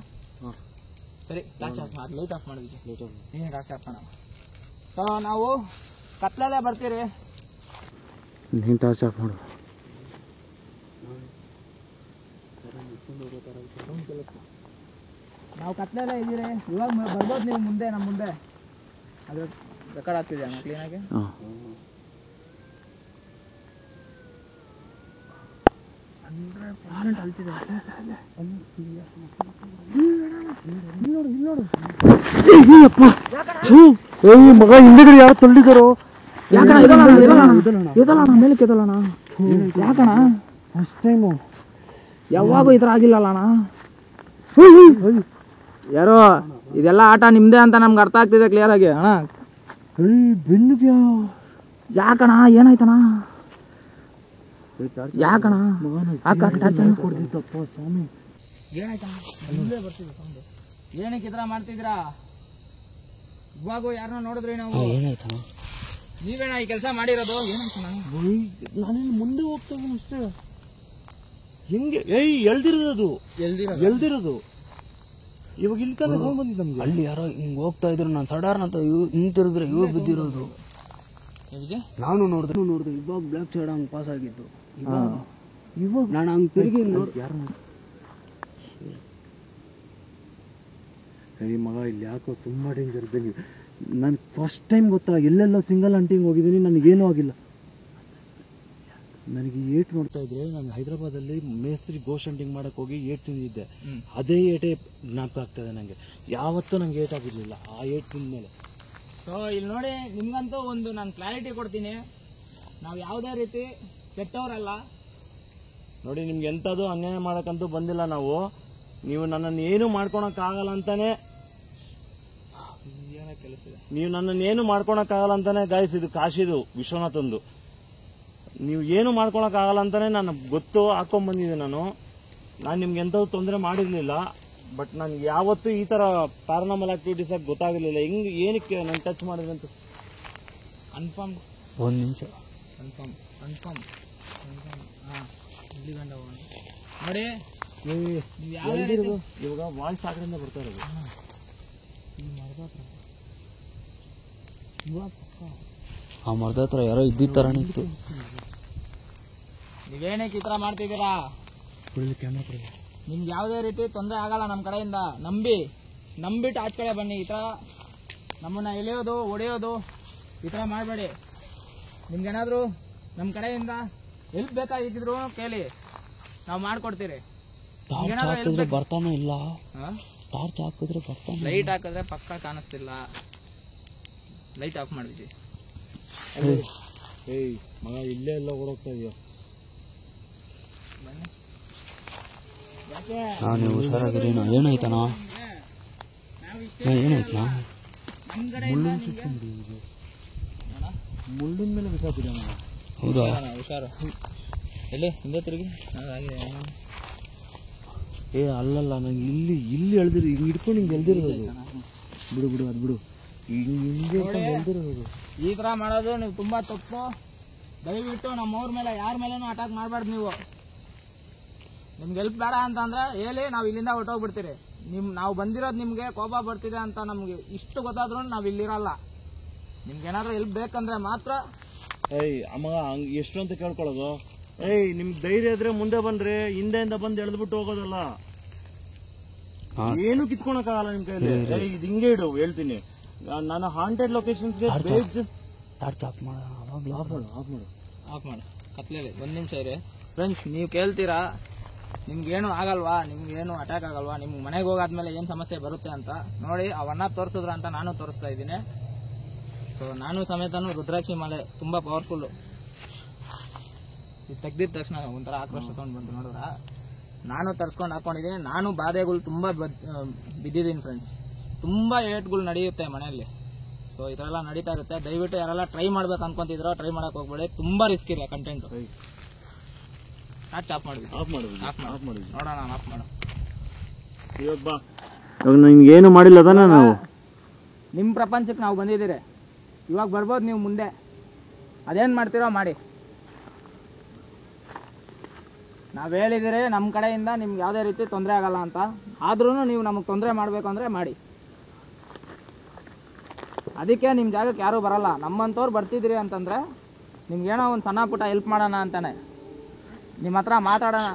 ಸರಿ, ಟಾರ್ಚ್ ಆಫ್ ಮಾಡಿ, ಲೈಟ್ ಆಫ್ ಮಾಡಿ ವಿಜಯ್. ನೀನೇ ಟಾರ್ಚ್ ಆಫ್ ಮಾಡೋಣ. ಸೊ ನಾವು ಕತ್ಲಲ್ಲೇ ಬರ್ತೀರಿ. ನೀನು ಟಾರ್ಚ್ ಆಫ್ ಮಾಡು. ನಾವು ಕತ್ಲೆಲ್ಲ ಇದ್ದೀರಿ. ಇವಾಗ ಬರ್ಬೋದು ನೀವು ಮುಂದೆ, ನಮ್ಮ ಮುಂದೆ. ಅದು ರೆಕಾರ್ಡ್ ಆಗ್ತಿದೆ ಅಣ್ಣ ಕ್ಲೀನಾಗಿ. ಅಲ್ತಿದೆ. ಮಗ ಹಿಂದೆಗಡೆ ಯಾರು ತೊಳ್ಳಿದಾರೋ? ಮೇಲಕ್ಕೆ ಎದಲಣ್ಣ. ಯಾಕಣ್ಣ ಫಸ್ಟ್ ಟೈಮು? ಯಾವಾಗೂ ಈ ಥರ ಆಗಿಲ್ಲಲ್ಲ ಅಣ್ಣ. ಯಾರೋ ಇದೆಲ್ಲ ಆಟ ನಿಮ್ದೇ ಅಂತ ನಮ್ಗೆ ಅರ್ಥ ಆಗ್ತಿದೆ ಕ್ಲಿಯರ್ ಆಗಿ. ಅಣ್ಣ ಬೆನ್ನಿಗೆ ಯಾಕಣ್ಣ ಏನಾಯ್ತಣ್ಣ? ಯಾಕಣ್ಣ ಕೊಡ್ತಿದ್ದಪ್ಪ ಸ್ವಾಮಿ. ಏನಾಯ್ತಣ್ಣ? ಬರ್ತಿದೆ ಸೌಂಡ್. ಏನಕ್ಕೆ ಈ ಥರ ಮಾಡ್ತಿದ್ದೀರಾ? ಇವಾಗೂ ಯಾರನ್ನ ನೋಡಿದ್ರಿ ನಾವು? ಏನಾಯ್ತಣ್ಣ? ನೀವೇನ ಈ ಕೆಲಸ ಮಾಡಿರೋದು? ಏನಾಯ್ತಣ್ಣ? ನಾನೇನು ಮುಂದೆ ಹೋಗ್ತೇನೆ ಅಷ್ಟೇ. ಹೆಂಗೆ ಎಲ್ದಿರೋದು ಇವಾಗ ಇಲ್ಲಿ ತಾನೇ ಸೌಂಡ್ ಬಂದಿದ್ದು ನಮ್ಗೆ. ಅಲ್ಲಿ ಯಾರೋ ಹಿಂಗೆ ಹೋಗ್ತಾ ಇದ್ರು, ನಾನು ಸಡಾರ್ನ ಅಂತ ಹಿಂಗೆ ತಿರುಗಿದ್ರೆ ಇವಾಗ ಬಿದ್ದಿರೋದು. ನಾನು ನೋಡಿದೆ ಇವಾಗ ಬ್ಲ್ಯಾಕ್ ಸೈಡ್ ಹಂಗೆ ಪಾಸ್ ಆಗಿದ್ದು. ಇವಾಗ ನಾನು ಹಂಗೆ ತಿರುಗಿ ನೋಡಿ ಯಾರು ಮಗ ಇಲ್ಲಿ ಯಾಕೋ ತುಂಬ ಡೇಂಜರ್ ಇದ್ದಂಗೆ. ನಾನು ಫಸ್ಟ್ ಟೈಮ್ ಗೊತ್ತಾ ಎಲ್ಲೆಲ್ಲೋ ಸಿಂಗಲ್ ಹಂಟಿಂಗ್ ಹೋಗಿದ್ದೀನಿ, ನನಗೇನೂ ಆಗಿಲ್ಲ. ನನಗೆ ಏಟ್ ನೋಡ್ತಾ ಇದ್ರೆ, ನಾನು ಹೈದರಾಬಾದಲ್ಲಿ ಮೇಸ್ತ್ರಿ ಗೋಸ್ಟ್ ಹಂಟಿಂಗ್ ಮಾಡಕ್ಕೆ ಹೋಗಿ ಏಟ್ ತಿಂದಿದ್ದೆ. ಅದೇ ಏಟೇ ಜ್ಞಾಪಕ ಆಗ್ತದೆ ನನಗೆ. ಯಾವತ್ತೂ ನಂಗೆ ಏಟ್ ಆಗಿರಲಿಲ್ಲ, ಆ ಏಟ್ ತಿಂದಮೇಲೆ. ಸೊ ಇಲ್ಲಿ ನೋಡಿ, ನಿಮ್ಗಂತೂ ಒಂದು ನಾನು ಕ್ಲಾರಿಟಿ ಕೊಡ್ತೀನಿ. ನಾವು ಯಾವುದೇ ರೀತಿ ಕೆಟ್ಟವರಲ್ಲ ನೋಡಿ. ನಿಮ್ಗೆ ಎಂಥದ್ದು ಅನ್ಯಾಯ ಮಾಡೋಕ್ಕಂತೂ ಬಂದಿಲ್ಲ ನಾವು. ನೀವು ನನ್ನನ್ನು ಏನು ಮಾಡ್ಕೊಳಕ್ಕಾಗಲ್ಲ ಅಂತಾನೆ ಗಾಯ್ಸ್. ಇದು ಕಾಶಿದು ವಿಶ್ವನಾಥಂದು. ನೀವು ಏನು ಮಾಡ್ಕೊಳಕ್ಕಾಗಲ್ಲ ಅಂತಾನೆ ನಾನು ಗೊತ್ತು ಹಾಕೊಂಡ್ಬಂದಿದ್ದೆ. ನಾನು ನಿಮ್ಗೆ ಎಂಥದ್ದು ತೊಂದರೆ ಮಾಡಿರಲಿಲ್ಲ. ಬಟ್ ನನಗೆ ಯಾವತ್ತೂ ಈ ಥರ ಪ್ಯಾರಾನಾರ್ಮಲ್ ಆಕ್ಟಿವಿಟೀಸ್ ಆಗಿ ಗೊತ್ತಾಗಲಿಲ್ಲ. ಏನಕ್ಕೆ ನಾನು ಟಚ್ ಮಾಡಿದ್ರೆ ಅಂತ ಕನ್ಫರ್ಮ್. ಒಂದು ನಿಮಿಷ ಕನ್ಫರ್ಮ್. ಹಾಂ ಇಲ್ಲಿ ಗಂಡ ನೋಡಿ. ನೀವು ಯಾವುದೇ ಇವಾಗ ವಾಯ್ಸ್ ಆ ಕಡೆಯಿಂದ ಬರ್ತಾ ಇರೋದು. ಆ ಮರದ ಹತ್ರ ಯಾರೋ ಇದ್ದಿದ್ದ ಥರ ಇತ್ತು. ನೀವೇನಕ್ಕೆ ಈ ಥರ ಮಾಡ್ತಿದ್ದೀರಾ? ಕ್ಯಾಮ್ರಾ ನಿಮ್ಗೆ ಯಾವುದೇ ರೀತಿ ತೊಂದರೆ ಆಗಲ್ಲ ನಮ್ಮ ಕಡೆಯಿಂದ. ನಂಬಿಟ್ಟು ಆಚೆ ಕಡೆ ಬನ್ನಿ. ಈ ಥರ ನಮ್ಮನ್ನು ಎಳೆಯೋದು, ಹೊಡೆಯೋದು ಈ ಥರ ಮಾಡಬೇಡಿ. ನಿಮ್ಗೇನಾದರೂ ನಮ್ಮ ಕಡೆಯಿಂದ ಹೆಲ್ಪ್ ಬೇಕಾಗಿದ್ರು ಕೇಳಿ, ನಾವು ಮಾಡಿಕೊಡ್ತೀರಿ. ಟಾರ್ಚ್ ಹಾಕಿದ್ರೆ ಬರ್ತಾನೆ ಇಲ್ಲ. ಟಾರ್ಚ್ ಹಾಕಿದ್ರೆ ಬರ್ತಾನೆ. ಲೈಟ್ ಹಾಕಿದ್ರೆ ಪಕ್ಕ ಕಾಣಿಸ್ತಿಲ್ಲ. ಲೈಟ್ ಆಫ್ ಮಾಡಿ ವಿಜಯ್. ಏಯ್ ಮಗ ಇಲ್ಲೇ ಎಲ್ಲ ಓಡೋಗ್ತಾ ಇದೆಯೋ. ನೀವು ಹುಷಾರಾಗಿರಿ. ಏನಾಯ್ತಣ್ಣ? ಏನಾಯ್ತಣ್ಣ? ಮುಳ್ಳಿನ ಮೇಲೆ ಬಿಸಾಕಿದೆ. ಹೌದಾ? ಹುಷಾರು. ಎಲ್ಲಿ ಹಿಂದೆ ತಿರುಗಿ. ಏ ಅಲ್ಲಲ್ಲ ನಂಗೆ ಇಲ್ಲಿ ಎಳ್ದಿರು ಹಿಂಗೆ ಹಿಡ್ಕೊಂಡು ಹಿಂಗೆ ಎಳ್ದಿರೋದು. ಬಿಡು ಅದು ಬಿಡು. ಹಿಂಗೆ ಎಳ್ದಿರೋದು. ಈ ಥರ ಮಾಡೋದು ನೀವು ತುಂಬ ತಪ್ಪು. ದಯವಿಟ್ಟು ನಮ್ಮವ್ರ ಮೇಲೆ ಯಾರ ಮೇಲೇನೂ ಅಟ್ಯಾಕ್ ಮಾಡಬಾರ್ದು. ನೀವು ನಿಮ್ಗೆ ಹೆಲ್ಪ್ ಬೇಡ ಅಂತಂದ್ರೆ ಹೇಳಿ, ನಾವು ಇಲ್ಲಿಂದ ಹೊರಟೋಗ್ಬಿಡ್ತೀರಿ. ನಾವು ಬಂದಿರೋದು ನಿಮಗೆ ಕೋಪ ಬರ್ತಿದೆ ಅಂತ ನಮ್ಗೆ ಇಷ್ಟು ಗೊತ್ತಾದ್ರೂ ನಾವು ಇಲ್ಲಿರಲ್ಲ. ನಿಮ್ಗೆ ಏನಾದ್ರು ಹೆಲ್ಪ್ ಬೇಕಂದ್ರೆ ಮಾತ್ರ. ಏಯ್ ಅಮ್ಮ ಹಂಗೆ ಎಷ್ಟು ಅಂತ ಕೇಳ್ಕೊಳ್ಳೋದು? ಏಯ್ ನಿಮ್ಗೆ ಧೈರ್ಯ ಇದ್ರೆ ಮುಂದೆ ಬನ್ರಿ, ಹಿಂದೆಯಿಂದ ಬಂದು ಎಳೆದ್ಬಿಟ್ಟು ಹೋಗೋದಲ್ಲ. ಏನು ಕಿತ್ಕೊಳಕ್ಕಾಗಲ್ಲ ನಿಮ್ ಕೈಯಲ್ಲಿ. ಏಯ್ ಇದು ಹಿಂಗೆ ಇಡು ಹೇಳ್ತೀನಿ. ನಾನು ಹಾಂಟೆಡ್ ಲೊಕೇಶನ್ಸ್ಗೆ ಆಫ್ ಮಾಡು ಕತ್ಲೇಲಿ. ಒಂದು ನಿಮಿಷ ಇರಿ ಫ್ರೆಂಡ್ಸ್. ನೀವು ಕೇಳ್ತೀರಾ ನಿಮ್ಗೇನು ಆಗಲ್ವಾ, ನಿಮ್ಗೇನು ಅಟ್ಯಾಕ್ ಆಗಲ್ವಾ, ನಿಮ್ಗೆ ಮನೆಗೆ ಹೋಗಾದ್ಮೇಲೆ ಏನು ಸಮಸ್ಯೆ ಬರುತ್ತೆ ಅಂತ. ನೋಡಿ ಅವನ್ನ ತೋರಿಸಿದ್ರ ಅಂತ ನಾನು ತೋರಿಸ್ತಾ ಇದ್ದೀನಿ. ಸೊ ನಾನು ಸಮೇತನು ರುದ್ರಾಕ್ಷಿ ಮಾಲೆ ತುಂಬ ಪವರ್ಫುಲ್ಲು. ಇದು ತೆಗ್ದಿದ ತಕ್ಷಣ ಒಂಥರ ಆಕ್ರೋಶ ಸೌಂಡ್ ಬಂತು ನೋಡಿದ್ರ. ನಾನು ತರಿಸ್ಕೊಂಡು ಹಾಕೊಂಡಿದ್ದೀನಿ. ನಾನು ಬಾಧೆಗಳು ತುಂಬ ಬಿದ್ದಿದ್ದೀನಿ ಫ್ರೆಂಡ್ಸ್. ತುಂಬ ಏಟ್ಗಳು ನಡೆಯುತ್ತೆ ಮನೆಯಲ್ಲಿ. ಸೊ ಈ ಥರ ಎಲ್ಲ ನಡೀತಾ ಇರುತ್ತೆ. ದಯವಿಟ್ಟು ಯಾರೆಲ್ಲ ಟ್ರೈ ಮಾಡ್ಬೇಕು ಅನ್ಕೊಂತಿದ್ರೋ ಟ್ರೈ ಮಾಡಕ್ಕೆ ಹೋಗ್ಬೇಡಿ. ತುಂಬ ರಿಸ್ಕ್ ಇದೆ ಕಂಟೆಂಟು. ಆಫ್ ಮಾಡಿದ್ವಿ. ನೋಡೋಣ ಆಫ್ ಮಾಡು. ಇವಾಗ ನಿಮ್ಗೇನು ಮಾಡಿಲ್ಲ ತಾನೆ ನಾವು. ನಿಮ್ಮ ಪ್ರಪಂಚಕ್ಕೆ ನಾವು ಬಂದಿದ್ದೀರಿ. ಇವಾಗ ಬರ್ಬೋದು ನೀವು ಮುಂದೆ. ಅದೇನು ಮಾಡ್ತೀರೋ ಮಾಡಿ. ನಾವು ಹೇಳಿದಿರಿ ನಮ್ಮ ಕಡೆಯಿಂದ ನಿಮ್ಗೆ ಯಾವುದೇ ರೀತಿ ತೊಂದರೆ ಆಗಲ್ಲ ಅಂತ. ಆದ್ರೂ ನೀವು ನಮಗೆ ತೊಂದರೆ ಮಾಡಬೇಕು ಅಂದರೆ ಮಾಡಿ. ಅದಕ್ಕೆ ನಿಮ್ಮ ಜಾಗಕ್ಕೆ ಯಾರೂ ಬರಲ್ಲ. ನಮ್ಮಂಥವ್ರು ಬರ್ತಿದ್ದೀರಿ ಅಂತಂದರೆ ನಿಮ್ಗೇನೋ ಒಂದು ಸಣ್ಣ ಪುಟ್ಟ ಹೆಲ್ಪ್ ಮಾಡೋಣ ಅಂತಾನೆ ನಿಮ್ಮ ಹತ್ರ ಮಾತಾಡೋಣ.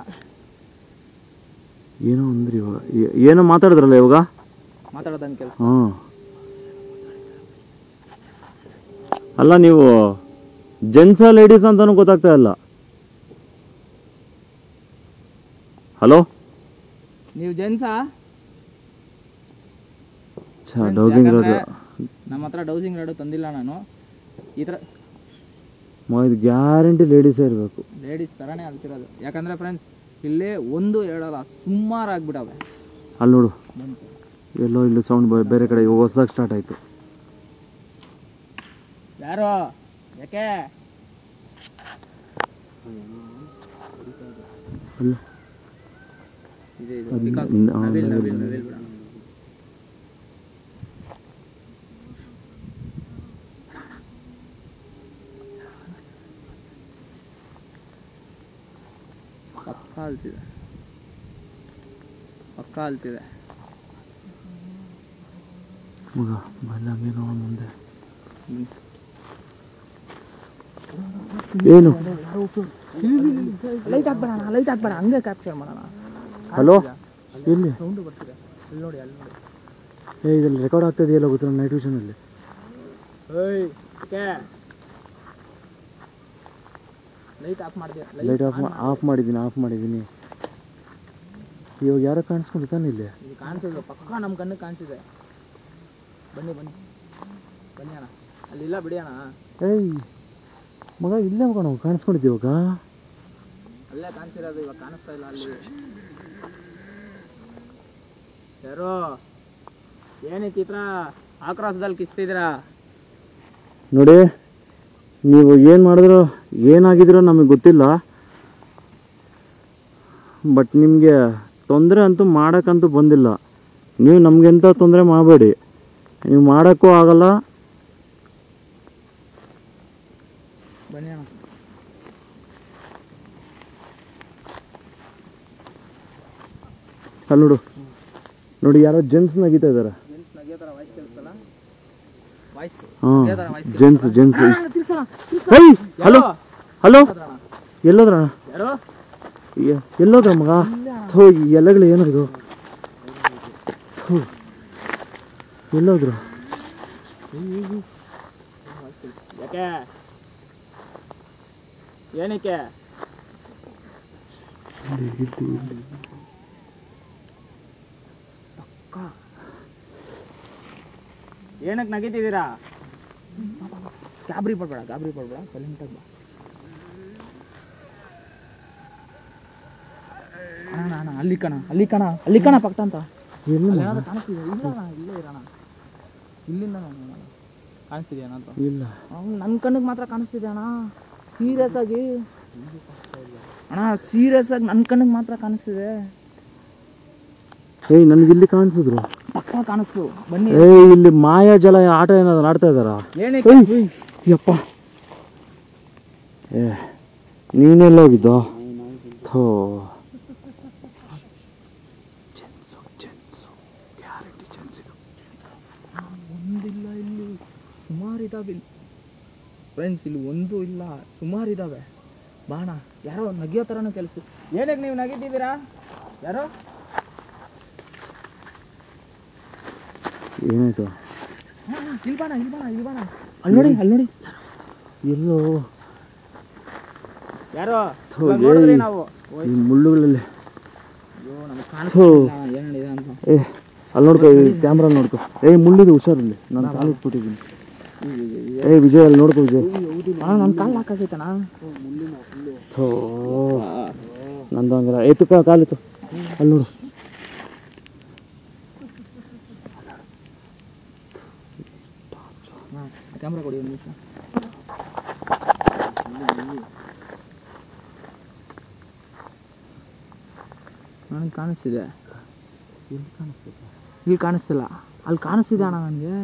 ಏನೋ ಅಂದ್ರಿ ಇವಾಗ. ಏನೋ ಮಾತಾಡಿದ್ರಲ್ಲ ಇವಾಗ. ಮಾತಾಡೋದನ್ನ ಕೆಲಸ. ಅಲ್ಲ ನೀವು ಜೆಂಟ್ಸಾ ಲೇಡೀಸ್ ಅಂತಾನು ಗೊತ್ತಾಗ್ತಾ ಇಲ್ಲ. ಹಲೋ, ನೀವು ಜೆಂಟ್ಸಾ? Dowsing road. ನಮ್ಮ ಹತ್ರ ಡೌಸಿಂಗ್ ರೋಡು ತಂದಿಲ್ಲ ನಾನು. ಈ ಥರ ಇದು ಗ್ಯಾರಂಟಿ ಲೇಡೀಸೇ ಇರಬೇಕು. ಲೇಡೀಸ್ ಥರನೇ ಆಗ್ತಿರೋದು. ಯಾಕಂದರೆ ಫ್ರೆಂಡ್ಸ್ ಇಲ್ಲಿ 1 2 ಅಲ್ಲ ಸುಮಾರು ಆಗ್ಬಿಟ್ಟವೆ. ಅಲ್ಲಿ ನೋಡು ಎಲ್ಲೋ ಇಲ್ಲಿ ಸೌಂಡ್ ಬೇರೆ ಕಡೆ ಹೊಸದಾಗಿ ಸ್ಟಾರ್ಟ್ ಆಯಿತು. ಯಾರೋ ಯಾಕೆ ಪಕ್ಕ ಅಲ್ತಿದೆ ಮಗ ಬಲ್ಲಂಗೇನೋ ಮುಂದೆ ಏನು ಲೈಟ್ ಹಾಕ್ಬೇಡ ಹಂಗೆ ಕ್ಯಾಪ್ಚರ್ ಮಾಡೋಣ. ಹಲೋ, ಎಲ್ಲಿ ಸೌಂಡ್ ಬರ್ತಿದೆ? ಅಲ್ಲಿ ನೋಡಿ. ಇದರಲ್ಲಿ ರೆಕಾರ್ಡ್ ಆಗ್ತಾ ಇದೆಯಲ್ಲ ಗೊತ್ತಿಲ್ಲ ನೈಟ್ ವಿಷನಲ್ಲಿ. ಲೈಟ್ ಆಫ್ ಮಾಡಿದ್ಯಾ? ಲೈಟ್ ಆಫ್ ಮಾಡಿದ್ದೀನಿ. ಇವಾಗ ಯಾರೋ ಕಾಣಿಸ್ಕೊಂಡು ತಾನೆ ಇಲ್ಲಿ ಕಾಣಿಸಿದ್ರು. ಪಕ್ಕ ನಮ್ಮ ಕಣ್ಣಿಗೆ ಕಾಣಿಸಿದೆ. ಬನ್ನಿ ಅಣ್ಣ. ಅಲ್ಲಿಲ್ಲ ಬಿಡಿ ಅಣ್ಣ. ಏಯ್ ಮಗ ಇಲ್ಲೇ ಮಗ ನಾವು ಕಾಣಿಸ್ಕೊಂಡಿದ್ದೀವಿ. ಇವಾಗ ಅಲ್ಲೇ ಕಾಣಿಸಿರೋದು, ಇವಾಗ ಕಾಣಿಸ್ತಾ ಇಲ್ಲ. ಅಲ್ಲಿ ಯಾರೋ ಏನಕ್ಕೆ ಈ ಥರ ಆಕ್ರೋಶದಲ್ಲಿ ಕಿಸ್ತಿದ್ದೀರಾ? ನೋಡಿ, ನೀವು ಏನು ಮಾಡಿದ್ರು ಏನಾಗಿದ್ರೋ ನಮಗೆ ಗೊತ್ತಿಲ್ಲ. ಬಟ್ ನಿಮಗೆ ತೊಂದರೆ ಅಂತೂ ಮಾಡೋಕ್ಕಂತೂ ಬಂದಿಲ್ಲ. ನೀವು ನಮಗೆಂತ ತೊಂದರೆ ಮಾಡಬೇಡಿ. ನೀವು ಮಾಡೋಕ್ಕೂ ಆಗಲ್ಲ. ಬನ್ನಿ ಅಣ್ಣ. ಅಲ್ಲಿ ನೋಡಿ ಯಾರೋ ಜೆಂಟ್ಸ್ ನಗೀತಾ ಇದ್ದಾರೆ. ಹಾಂ, ಜೆಂಟ್ಸ್. ಹಲೋ ಎಲ್ಲೋದ್ರ ಮಗ? ಹೋ, ಈ ಎಲೆಗಳು ಏನೋ ಇದು. ಎಲ್ಲೋದ್ರು? ಯಾಕೆ ಏನಕ್ಕೆ ಏನಕ್ಕೆ ನಗೀತಿದ್ದೀರಾ? ಗಾಬರಿ ಪಡ್ಬೇಡ ಸೈಲೆಂಟಾಗಿ ಬಾ. ಅಣ್ಣ ಅಲ್ಲಿ ಕಣ ಪಕ್ಕ ಅಂತ ಕಾಣಿಸ್ತಿದೆ. ಇಲ್ಲೇ ಇರೋಣ. ಇಲ್ಲಿಂದ ಕಾಣಿಸ್ತಿದ್ಯಾ ಅಂತ? ಇಲ್ಲ, ನನ್ನ ಕಣ್ಣಿಗೆ ಮಾತ್ರ ಕಾಣಿಸ್ತಿದೆ ಅಣ್ಣ. ಸೀರಿಯಸ್ ಆಗಿ ನನ್ನ ಕಣ್ಣಿಗೆ ಮಾತ್ರ ಕಾಣಿಸ್ತಿದೆ. ನನಗಿಲ್ಲಿ ಕಾಣಿಸಿದ್ರು, ಪಕ್ಕ ಕಾಣಿಸ್ತು. ಬನ್ನಿ. ಇಲ್ಲಿ ಮಾಯಾಜಲ ಆಟ ಏನಾದ್ರು ಆಡ್ತಾ ಇದ್ದಾರ? ಯಪ್ಪ, ನೀನೆಲ್ಲ ಹೋಗಿದ್ದು? ಒಂದಿಲ್ಲ, ಇಲ್ಲಿ ಸುಮಾರು ಇದಾವೆ ಫ್ರೆಂಡ್ಸ್. ಇಲ್ಲಿ ಒಂದು ಇಲ್ಲ, ಸುಮಾರು ಇದಾವೆ. ಬಾಣ, ಯಾರೋ ನಗಿಯೋ ಥರನೂ ಕೆಲಸ. ಏನಕ್ಕೆ ನೀವು ನಗಿತಿದ್ದೀರಾ? ಯಾರೋ ಏನಾಯ್ತು? ಇಲ್ಲಿ ಬಾಣ. ಅಲ್ಲಿ ನೋಡಿ ಎಲ್ಲೋ ಯಾರೋ ನೋಡಿದ್ರಿ ನಾವು. ಈ ಮುಳ್ಳುಗಳಲ್ಲಿ. ಅಯ್ಯೋ, ನಮ್ಗೆ ಕಾಣಿಸ್ತಿಲ್ಲ ಏನಿದೆ ಅಂತ. ಅಲ್ಲಿ ನೋಡ್ಕೊ, ಕ್ಯಾಮ್ರಾ ನೋಡ್ಕೊ. ಮುಳ್ಳಿದೆ, ಹುಷಾರಲ್ಲಿ. ನಾನು ಕಾಲು ಇಟ್ಬಿಟ್ಟಿದ್ದೀನಿ. ವಿಜಯ್ ಅಲ್ಲಿ ನೋಡ್ಕೊ. ವಿಜಯ್, ನನ್ನ ಕಾಲು ಹಾಕಾಗೈತಣ್ಣ. ನಂದು ಹಂಗಲ್ಲ. ಎತ್ತು ಕಾಲಿತ್ತು, ಅಲ್ಲಿ ನೋಡು. ಕ್ಯಾಮ್ರಾ ಕೊಡಿ ಒಂದು ನಿಮಿಷ. ನನಗೆ ಕಾಣಿಸ್ತಿದೆ. ಇಲ್ಲಿ ಕಾಣಿಸ್ತಿಲ್ಲ, ಅಲ್ಲಿ ಕಾಣಿಸ್ತಿದೆ ಅಣ್ಣ ನನಗೆ.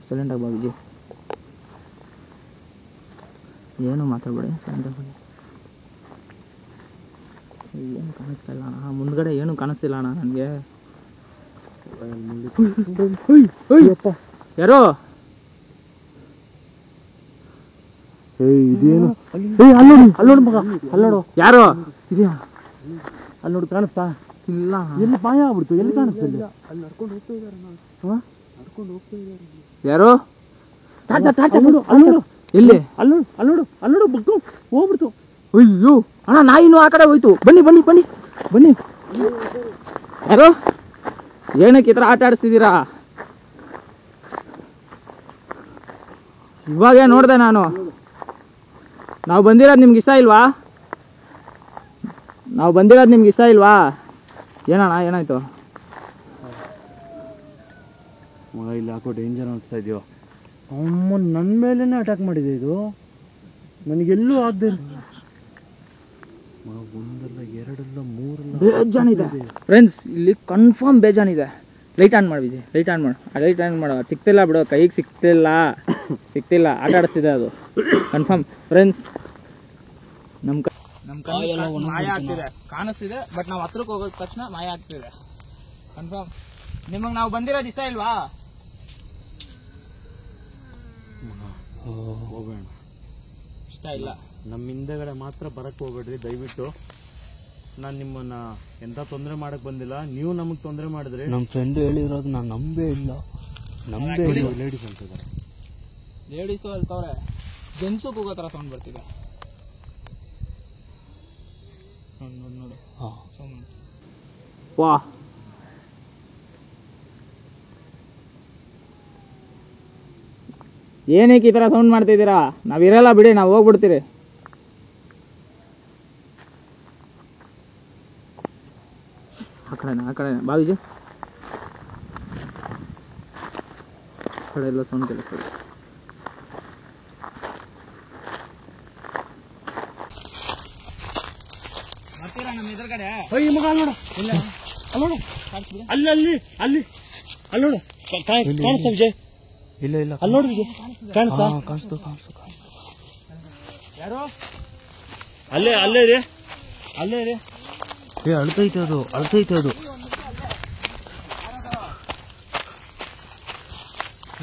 ಸೈಲೆಂಟಾಗಿ ಬಾ ವಿಜಯ್. ಏನು ಮಾತಾಡಬೇಡಿ, ಸೈಲೆಂಟಾಗಿ ಬನ್ನಿ. ಏನು ಕಾಣಿಸ್ತಾ ಇಲ್ಲ ಅಣ್ಣ, ಮುಂದ್ಗಡೆ ಏನು ಕಾಣಿಸ್ತಿಲ್ಲ ಅಣ್ಣ ನನಗೆ. ಯಾರೋ ಇದೇನು? ಅಲ್ಲೋಡು ಮಗ, ಅಲ್ಲೋಡು. ಯಾರೋ ಇದೆಯಾ? ಅಲ್ಲಿ ನೋಡಿ, ಕಾಣಿಸ್ತಾ ಇಲ್ಲ? ಎಲ್ಲಿ ಮಾಯ ಆಗ್ಬಿಡ್ತು? ಎಲ್ಲಿ ಕಾಣಿಸ್ತಿಲ್ಲ? ಯಾರೋ ಎಲ್ಲಿ? ಅಲ್ಲೋಡು ಬಗ್ಗು ಹೋಗ್ಬಿಡ್ತು. ಅಯ್ಯೋ ಅಣ್ಣ, ನಾಯಿನೂ ಆ ಕಡೆ ಹೋಯ್ತು. ಬನ್ನಿ. ಯಾರೋ ಏನಕ್ಕೆ ಈ ಥರ ಆಟ ಆಡಿಸ್ತಿದ್ದೀರಾ? ಇವಾಗೇ ನೋಡಿದೆ ನಾನು. ನಾವು ಬಂದಿರೋದು ನಿಮ್ಗೆ ಇಷ್ಟ ಇಲ್ವಾ? ಏನಣ್ಣ, ಏನಾಯ್ತು? ಮಗ, ಇಲ್ಲಿ ಹಾಕೋ ಡೇಂಜರ್ ಅನಿಸ್ತಾ ಇದೆಯೋ? ಅಮ್ಮ, ನನ್ನ ಮೇಲೇನೆ ಅಟ್ಯಾಕ್ ಮಾಡಿದೆ ಇದು. ನನಗೆಲ್ಲೂ ಆಗದೆ. ಒಂದಲ್ಲ, ಎರಡಲ್ಲ, ಮೂರಲ್ಲ, ಬೇಜಾನಿದೆ ಫ್ರೆಂಡ್ಸ್. ಇಲ್ಲಿ ಕನ್ಫರ್ಮ್ ಬೇಜಾನಿದೆ. ಲೈಟ್ ಆನ್ ಮಾಡಿ ವಿಜಯ್, ಲೈಟ್ ಆನ್ ಮಾಡು. ಸಿಕ್ತಿಲ್ಲ ಬಿಡು, ಕೈಗೆ ಸಿಕ್ತಿಲ್ಲ. ಆಟ ಆಡಿಸ್ತಿದೆ ಅದು ಕನ್ಫರ್ಮ್ ಫ್ರೆಂಡ್ಸ್. ನಮ್ಮ ಮಾಯ ಆಗ್ತಿದೆ, ಕಾಣಿಸ್ತಿದೆ. ಬಟ್ ನಾವು ಹತ್ರಕ್ಕೆ ಹೋಗೋದ ತಕ್ಷಣ ಮಾಯ ಆಗ್ತಿದೆ ಕನ್ಫರ್ಮ್. ನಿಮಗೆ ನಾವು ಬಂದಿರೋದು ಇಷ್ಟ ಇಲ್ವಾ? ಹೋಗೋಣ. ಇಷ್ಟ ಇಲ್ಲ. ನಮ್ಮ ಹಿಂದೆಗಡೆ ಮಾತ್ರ ಬರಕ್ಕೆ ಹೋಗ್ಬೇಡ್ರಿ ದಯವಿಟ್ಟು. ನಾನು ನಿಮ್ಮನ್ನ ಎಂತ ತೊಂದರೆ ಮಾಡಕ್ ಬಂದಿಲ್ಲ, ನೀವು ನಮಗೆ ತೊಂದರೆ ಮಾಡಿದ್ರಿ. ನಮ್ಮ ಫ್ರೆಂಡ್ ಹೇಳಿರೋದು ನಾನು ನಂಬೇ ಇಲ್ಲ. ಲೇಡೀಸ್ ಅಂತಿದ್ದಾರೆ. ಲೇಡೀಸು ಅಲ್ತವ್ರೆ, ಜೆಂಟ್ಸು ಕೂಗೋ ಥರ ಸೌಂಡ್ ಬರ್ತಿದೆ. ನೋಡಿ. ವಾ, ಏನಕ್ಕೆ ಈ ಥರ ಸೌಂಡ್ ಮಾಡ್ತಿದ್ದೀರಾ? ನಾವಿರಲ್ಲ ಬಿಡಿ, ನಾವು ಹೋಗ್ಬಿಡ್ತೀರಿ. ಆ ಕಡೆ ಬಾ ವಿಜಯ್. ಆ ಕಡೆ ಎಲ್ಲ ಸೌಂಡ್ ಕೇಳಿಸ್ತಾರೆ. ಬರ್ತೀರಾ ನಮ್ಮ ಎದುರುಗಡೆ? ಮಗ, ನೋಡು, ಅಲ್ಲೋಡು, ಅಲ್ಲಿ ನೋಡು. ಕಾಣಿಸ್ತಾ ವಿಜಯ್? ಇಲ್ಲ, ಅಲ್ಲಿ ನೋಡು ವಿಜಯ್, ಕಾಣಿಸ್ತು. ಯಾರೋ ಅಲ್ಲೇ ಇದೆ. ಅಳ್ತೈತೆ ಅದು.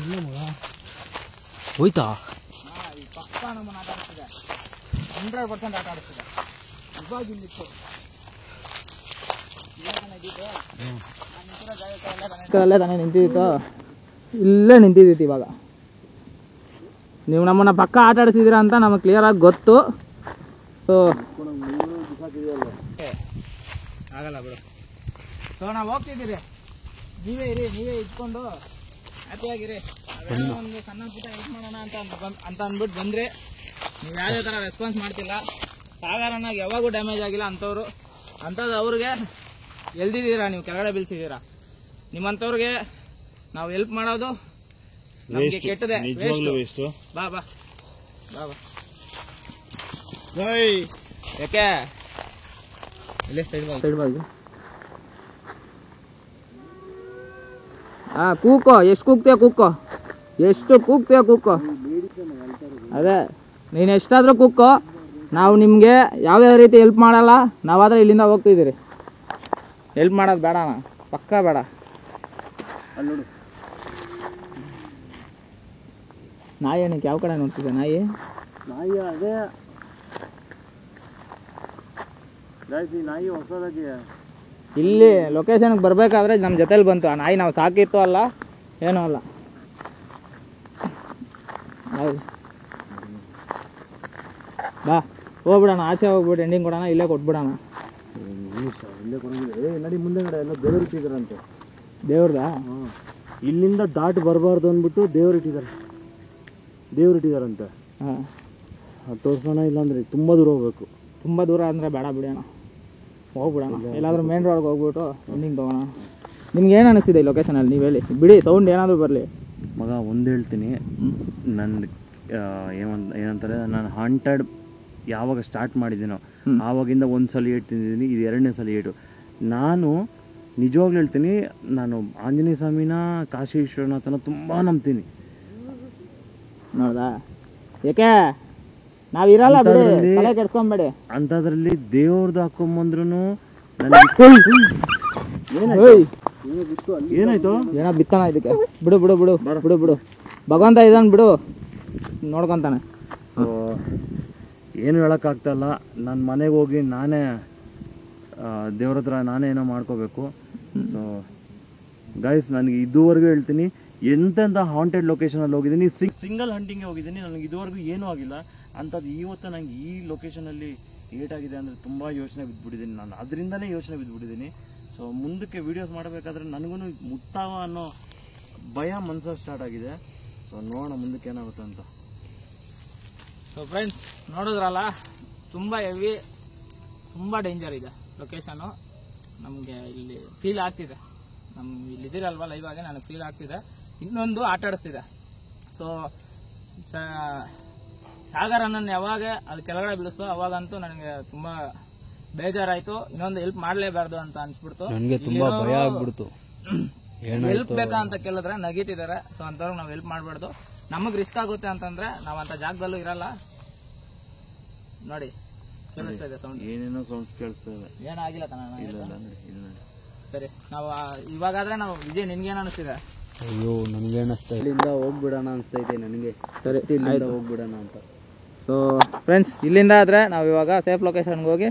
ಇಲ್ಲ ಮಗ, ಹೋಯ್ತಾ? ಪಕ್ಕ ನಮ್ಮನ್ನು ಆಟ ಆಡಿಸ್ತಿದೆ, 100% ಆಟ ಆಡಿಸ್ತಿದೆ. ಇವಾಗ ಇಲ್ಲಿತ್ತು ತಾನೇ ನಿಂತಿತ್ತು, ಇಲ್ಲೇ ನಿಂತಿದ್ದೀತಿ. ಇವಾಗ ನೀವು ನಮ್ಮನ್ನ ಪಕ್ಕ ಆಟ ಆಡಿಸಿದ್ದೀರಾ ಅಂತ ನಮಗೆ ಕ್ಲಿಯರ್ ಆಗಿ ಗೊತ್ತು. ಸೊ ಆಗಲ್ಲ ಬಿಡು. ಸೊ ನಾವು ಹೋಗ್ತಿದ್ದೀರಿ, ನೀವೇ ಇರಿ, ನೀವೇ ಇಟ್ಕೊಂಡು ಹ್ಯಾಪಿಯಾಗಿರಿ. ನಾವೇನೋ ಒಂದು ಸಣ್ಣ ಪುಟ್ಟ ಹೆಲ್ಪ್ ಮಾಡೋಣ ಅಂತ ಅಂದ್ಬಿಟ್ಟು ಬಂದರೆ ನೀವು ಯಾವುದೇ ಥರ ರೆಸ್ಪಾನ್ಸ್ ಮಾಡ್ತಿಲ್ಲ. ಸಾಧಾರಣವಾಗಿ ಯಾವಾಗೂ ಡ್ಯಾಮೇಜ್ ಆಗಿಲ್ಲ ಅಂಥವ್ರು. ಅಂಥದ್ದು ಅವ್ರಿಗೆ ಎಲ್ದಿದ್ದೀರಾ, ನೀವು ಕೆಳಗಡೆ ಬೀಳ್ಸಿದ್ದೀರಾ. ನಿಮ್ಮಂಥವ್ರಿಗೆ ನಾವು ಹೆಲ್ಪ್ ಮಾಡೋದು ನಮಗೆ ಕೆಟ್ಟದೆ. ಬಾ ಬಾ ಬಾ ಬಾ ಯಾಕೆ ಇಲ್ಲಿ ಸೈಡ್ ಬಾಗಿ ಕೂಕೋ, ಎಷ್ಟು ಕೂಗ್ತೀಯ ಕೂಕೋ, ಎಷ್ಟು ಕೂಗ್ತೀಯ ಕೂಕೋ. ಅದೇ ನೀನು ಎಷ್ಟಾದರೂ ಕೂಕೋ, ನಾವು ನಿಮಗೆ ಯಾವುದೇ ರೀತಿ ಹೆಲ್ಪ್ ಮಾಡಲ್ಲ. ನಾವಾದರೆ ಇಲ್ಲಿಂದ ಹೋಗ್ತಿದ್ದೀರಿ. ಹೆಲ್ಪ್ ಮಾಡೋದು ಬೇಡ, ಪಕ್ಕ ಬೇಡ. ಅಲ್ಲೋಡು ನಾಯಿ ಏನಕ್ಕೆ ಯಾವ ಕಡೆ ನೋಡ್ತಿದ್ದೆ? ನಾಯಿ ಅದೇ ನಾಯಿ ಹೊಸದಾಗಿ ಇಲ್ಲಿ ಲೊಕೇಶನ್ಗೆ ಬರಬೇಕಾದ್ರೆ ನಮ್ಮ ಜೊತೆಲಿ ಬಂತು. ಆ ನಾಯಿ ನಾವು ಸಾಕಿತ್ತು ಅಲ್ಲ, ಏನೂ ಅಲ್ಲ. ಬಾ ಹೋಗ್ಬಿಡೋಣ, ಆಚೆ ಹೋಗ್ಬಿಟ್ಟು ಎಂಡಿಂಗ್ ಕೊಡೋಣ, ಇಲ್ಲೇ ಕೊಟ್ಬಿಡೋಣ. ಇಲ್ಲೇ ಕೊಡಂಗಿಲ್ಲ. ನಡಿ ಮುಂದೆಗಡೆ ಎಲ್ಲ ದೇವ್ರು ಇಟ್ಟಿದಾರಂತೆ. ದೇವ್ರದಾ? ಇಲ್ಲಿಂದ ದಾಟಿ ಬರಬಾರ್ದು ಅಂದ್ಬಿಟ್ಟು ದೇವ್ರು ಇಟ್ಟಿದಾರಂತೆ. ಹಾಂ, ಅದು ತೋರಿಸೋಣ. ಇಲ್ಲಾಂದ್ರೆ ತುಂಬ ದೂರ ಹೋಗ್ಬೇಕು. ತುಂಬ ದೂರ ಅಂದರೆ ಬೇಡ, ಬಿಡೋಣ, ಹೋಗ್ಬಿಡೋಣ. ಎಲ್ಲಾದರೂ ಮೇನ್ ರೋಡ್ಗೆ ಹೋಗ್ಬಿಟ್ಟು ಎಂಡಿಂಗ್ ತೊಗೋಣ. ನಿಮ್ಗೆ ಏನು ಅನಿಸ್ತಿದೆ ಈ ಲೊಕೇಶನಲ್ಲಿ? ನೀವು ಹೇಳಿ ಬಿಡಿ, ಸೌಂಡ್ ಏನಾದರೂ ಬರಲಿ. ಮಗ ಒಂದು ಹೇಳ್ತೀನಿ, ನನ್ನ ಏನಂತಾರೆ, ನಾನು ಹಾಂಟೆಡ್ ಯಾವಾಗ ಸ್ಟಾರ್ಟ್ ಮಾಡಿದ್ದೀನೋ ಆವಾಗಿಂದ ಒಂದು ಸಲ ಏಟು ತಿಂದಿದ್ದೀನಿ, ಇದು 2ನೇ ಸಲ ಏಟು. ನಾನು ನಿಜವಾಗ್ಲೂ ಹೇಳ್ತೀನಿ, ನಾನು ಆಂಜನೇಯ ಸ್ವಾಮಿನ, ಕಾಶಿ ವಿಶ್ವನಾಥನ ತುಂಬ ನಂಬ್ತೀನಿ. ನೋಡ್ದಾ? ಏಕೆ ನಾವಿರಲ್ಲ, ಬಿಡಿ, ತಲೆ ಕೆಡ್ಸ್ಕೊಂಬೇಡಿ. ಅಂಥದ್ರಲ್ಲಿ ದೇವ್ರದ್ದು ಹಾಕೊಂಬಂದ್ರು ಏನಾಯ್ತು? ಏನೋ ಬಿತ್ತಾನ ಇದಕ್ಕೆ. ಬಿಡು ಬಿಡು ಬಿಡು ಬಿಡು ಬಿಡು, ಭಗವಂತ ಇದ್ದಾನೆ, ಬಿಡು, ನೋಡ್ಕೊತಾನೆ. ಏನು ಹೇಳೋಕ್ಕಾಗ್ತಾಯಿಲ್ಲ. ನನ್ನ ಮನೆಗೆ ಹೋಗಿ ನಾನೇ ದೇವ್ರ ಹತ್ರ ನಾನೇ ಏನೋ ಮಾಡ್ಕೋಬೇಕು. ಸೊ ಗೈಸ್, ನನಗೆ ಇದುವರೆಗೂ ಹೇಳ್ತೀನಿ, ಎಂತೆಂಥ ಹಾಂಟೆಡ್ ಲೊಕೇಶನಲ್ಲಿ ಹೋಗಿದ್ದೀನಿ, ಸಿಂಗಲ್ ಹಂಟಿಂಗ್ಗೆ ಹೋಗಿದ್ದೀನಿ, ನನಗೆ ಇದುವರೆಗೂ ಏನೂ ಆಗಿಲ್ಲ. ಅಂಥದ್ದು ಇವತ್ತು ನನಗೆ ಈ ಲೊಕೇಶನಲ್ಲಿ ಏಟಾಗಿದೆ ಅಂದರೆ ತುಂಬ ಯೋಚನೆ ಬಿದ್ದುಬಿಟ್ಟಿದ್ದೀನಿ. ನಾನು ಅದರಿಂದನೇ ಯೋಚನೆ ಬಿದ್ದುಬಿಟ್ಟಿದ್ದೀನಿ. ಸೊ ಮುಂದಕ್ಕೆ ವೀಡಿಯೋಸ್ ಮಾಡಬೇಕಾದ್ರೆ ನನಗೂ ಮುತ್ತಾವ ಅನ್ನೋ ಭಯ ಮನ್ಸಲ್ಲಿ ಸ್ಟಾರ್ಟ್ ಆಗಿದೆ. ಸೊ ನೋಡೋಣ ಮುಂದಕ್ಕೆ ಏನಾಗುತ್ತೆ ಅಂತ. ಸೊ ಫ್ರೆಂಡ್ಸ್, ನೋಡಿದ್ರಲ್ಲ, ತುಂಬ ಹೆವಿ, ತುಂಬ ಡೇಂಜರ್ ಇದೆ ಲೊಕೇಶನು. ನಮಗೆ ಇಲ್ಲಿ ಫೀಲ್ ಆಗ್ತಿದೆ, ನಮ್ಗೆ ಇಲ್ಲಿದ್ದೀರಲ್ವ ಲೈವ್ ಆಗಿ, ನನಗೆ ಫೀಲ್ ಆಗ್ತಿದೆ. ಇನ್ನೊಂದು ಆಟ ಆಡಿಸ್ತಿದೆ. ಸೊ ಸಾಗರನನ್ನು ಯಾವಾಗ ಅಲ್ಲಿ ಕೆಳಗಡೆ ಬೀಳಿಸೋ ಅವಾಗಂತೂ ನನಗೆ ತುಂಬ ಬೇಜಾರಾಯಿತು. ಇನ್ನೊಂದು ಹೆಲ್ಪ್ ಮಾಡಲೇಬಾರ್ದು ಅಂತ ಅನ್ಸ್ಬಿಡ್ತು. ನನಗೆ ತುಂಬ ಭಯ ಆಗ್ಬಿಡ್ತು. ಹೆಲ್ಪ್ ಬೇಕಾ ಅಂತ ಕೇಳಿದ್ರೆ ನಗೀತಿದ್ದಾರೆ. ಸೊ ಅಂಥವ್ರಿಗೆ ನಾವು ಹೆಲ್ಪ್ ಮಾಡಬಾರ್ದು. ನಮಗೆ ರಿಸ್ಕ್ ಆಗುತ್ತೆ ಅಂತಂದ್ರೆ ನಾವು ಅಂಥ ಜಾಗದಲ್ಲೂ ಇರಲ್ಲ. ನೋಡಿ, ಕೇಳಿಸ್ತಾ ಇದೆ ಸೌಂಡ್, ಏನೇನೋ ಸೌಂಡ್ಸ್ ಕೇಳಿಸ್ತಾ ಇದೆ. ಏನಾಗಿಲ್ಲ ತಾನ? ಇಲ್ಲ. ಸರಿ, ನಾವು ಇವಾಗಾದ್ರೆ ನಾವು ವಿಜಯ್, ನಿನ್ಗೇನು ಅನಿಸ್ತಿದೆ? ಅಯ್ಯೋ, ನನಗೆ ಅನಿಸ್ತಾ ಇಲ್ಲಿಂದ ಹೋಗ್ಬಿಡೋಣ ಅನಿಸ್ತೈತೆ ನನಗೆ. ಸರಿ, ಇಲ್ಲಿಂದ ಹೋಗ್ಬಿಡೋಣ ಅಂತ. ಸೊ ಫ್ರೆಂಡ್ಸ್, ಇಲ್ಲಿಂದ ಆದರೆ ನಾವು ಇವಾಗ ಸೇಫ್ ಲೊಕೇಶನ್ಗೆ ಹೋಗಿ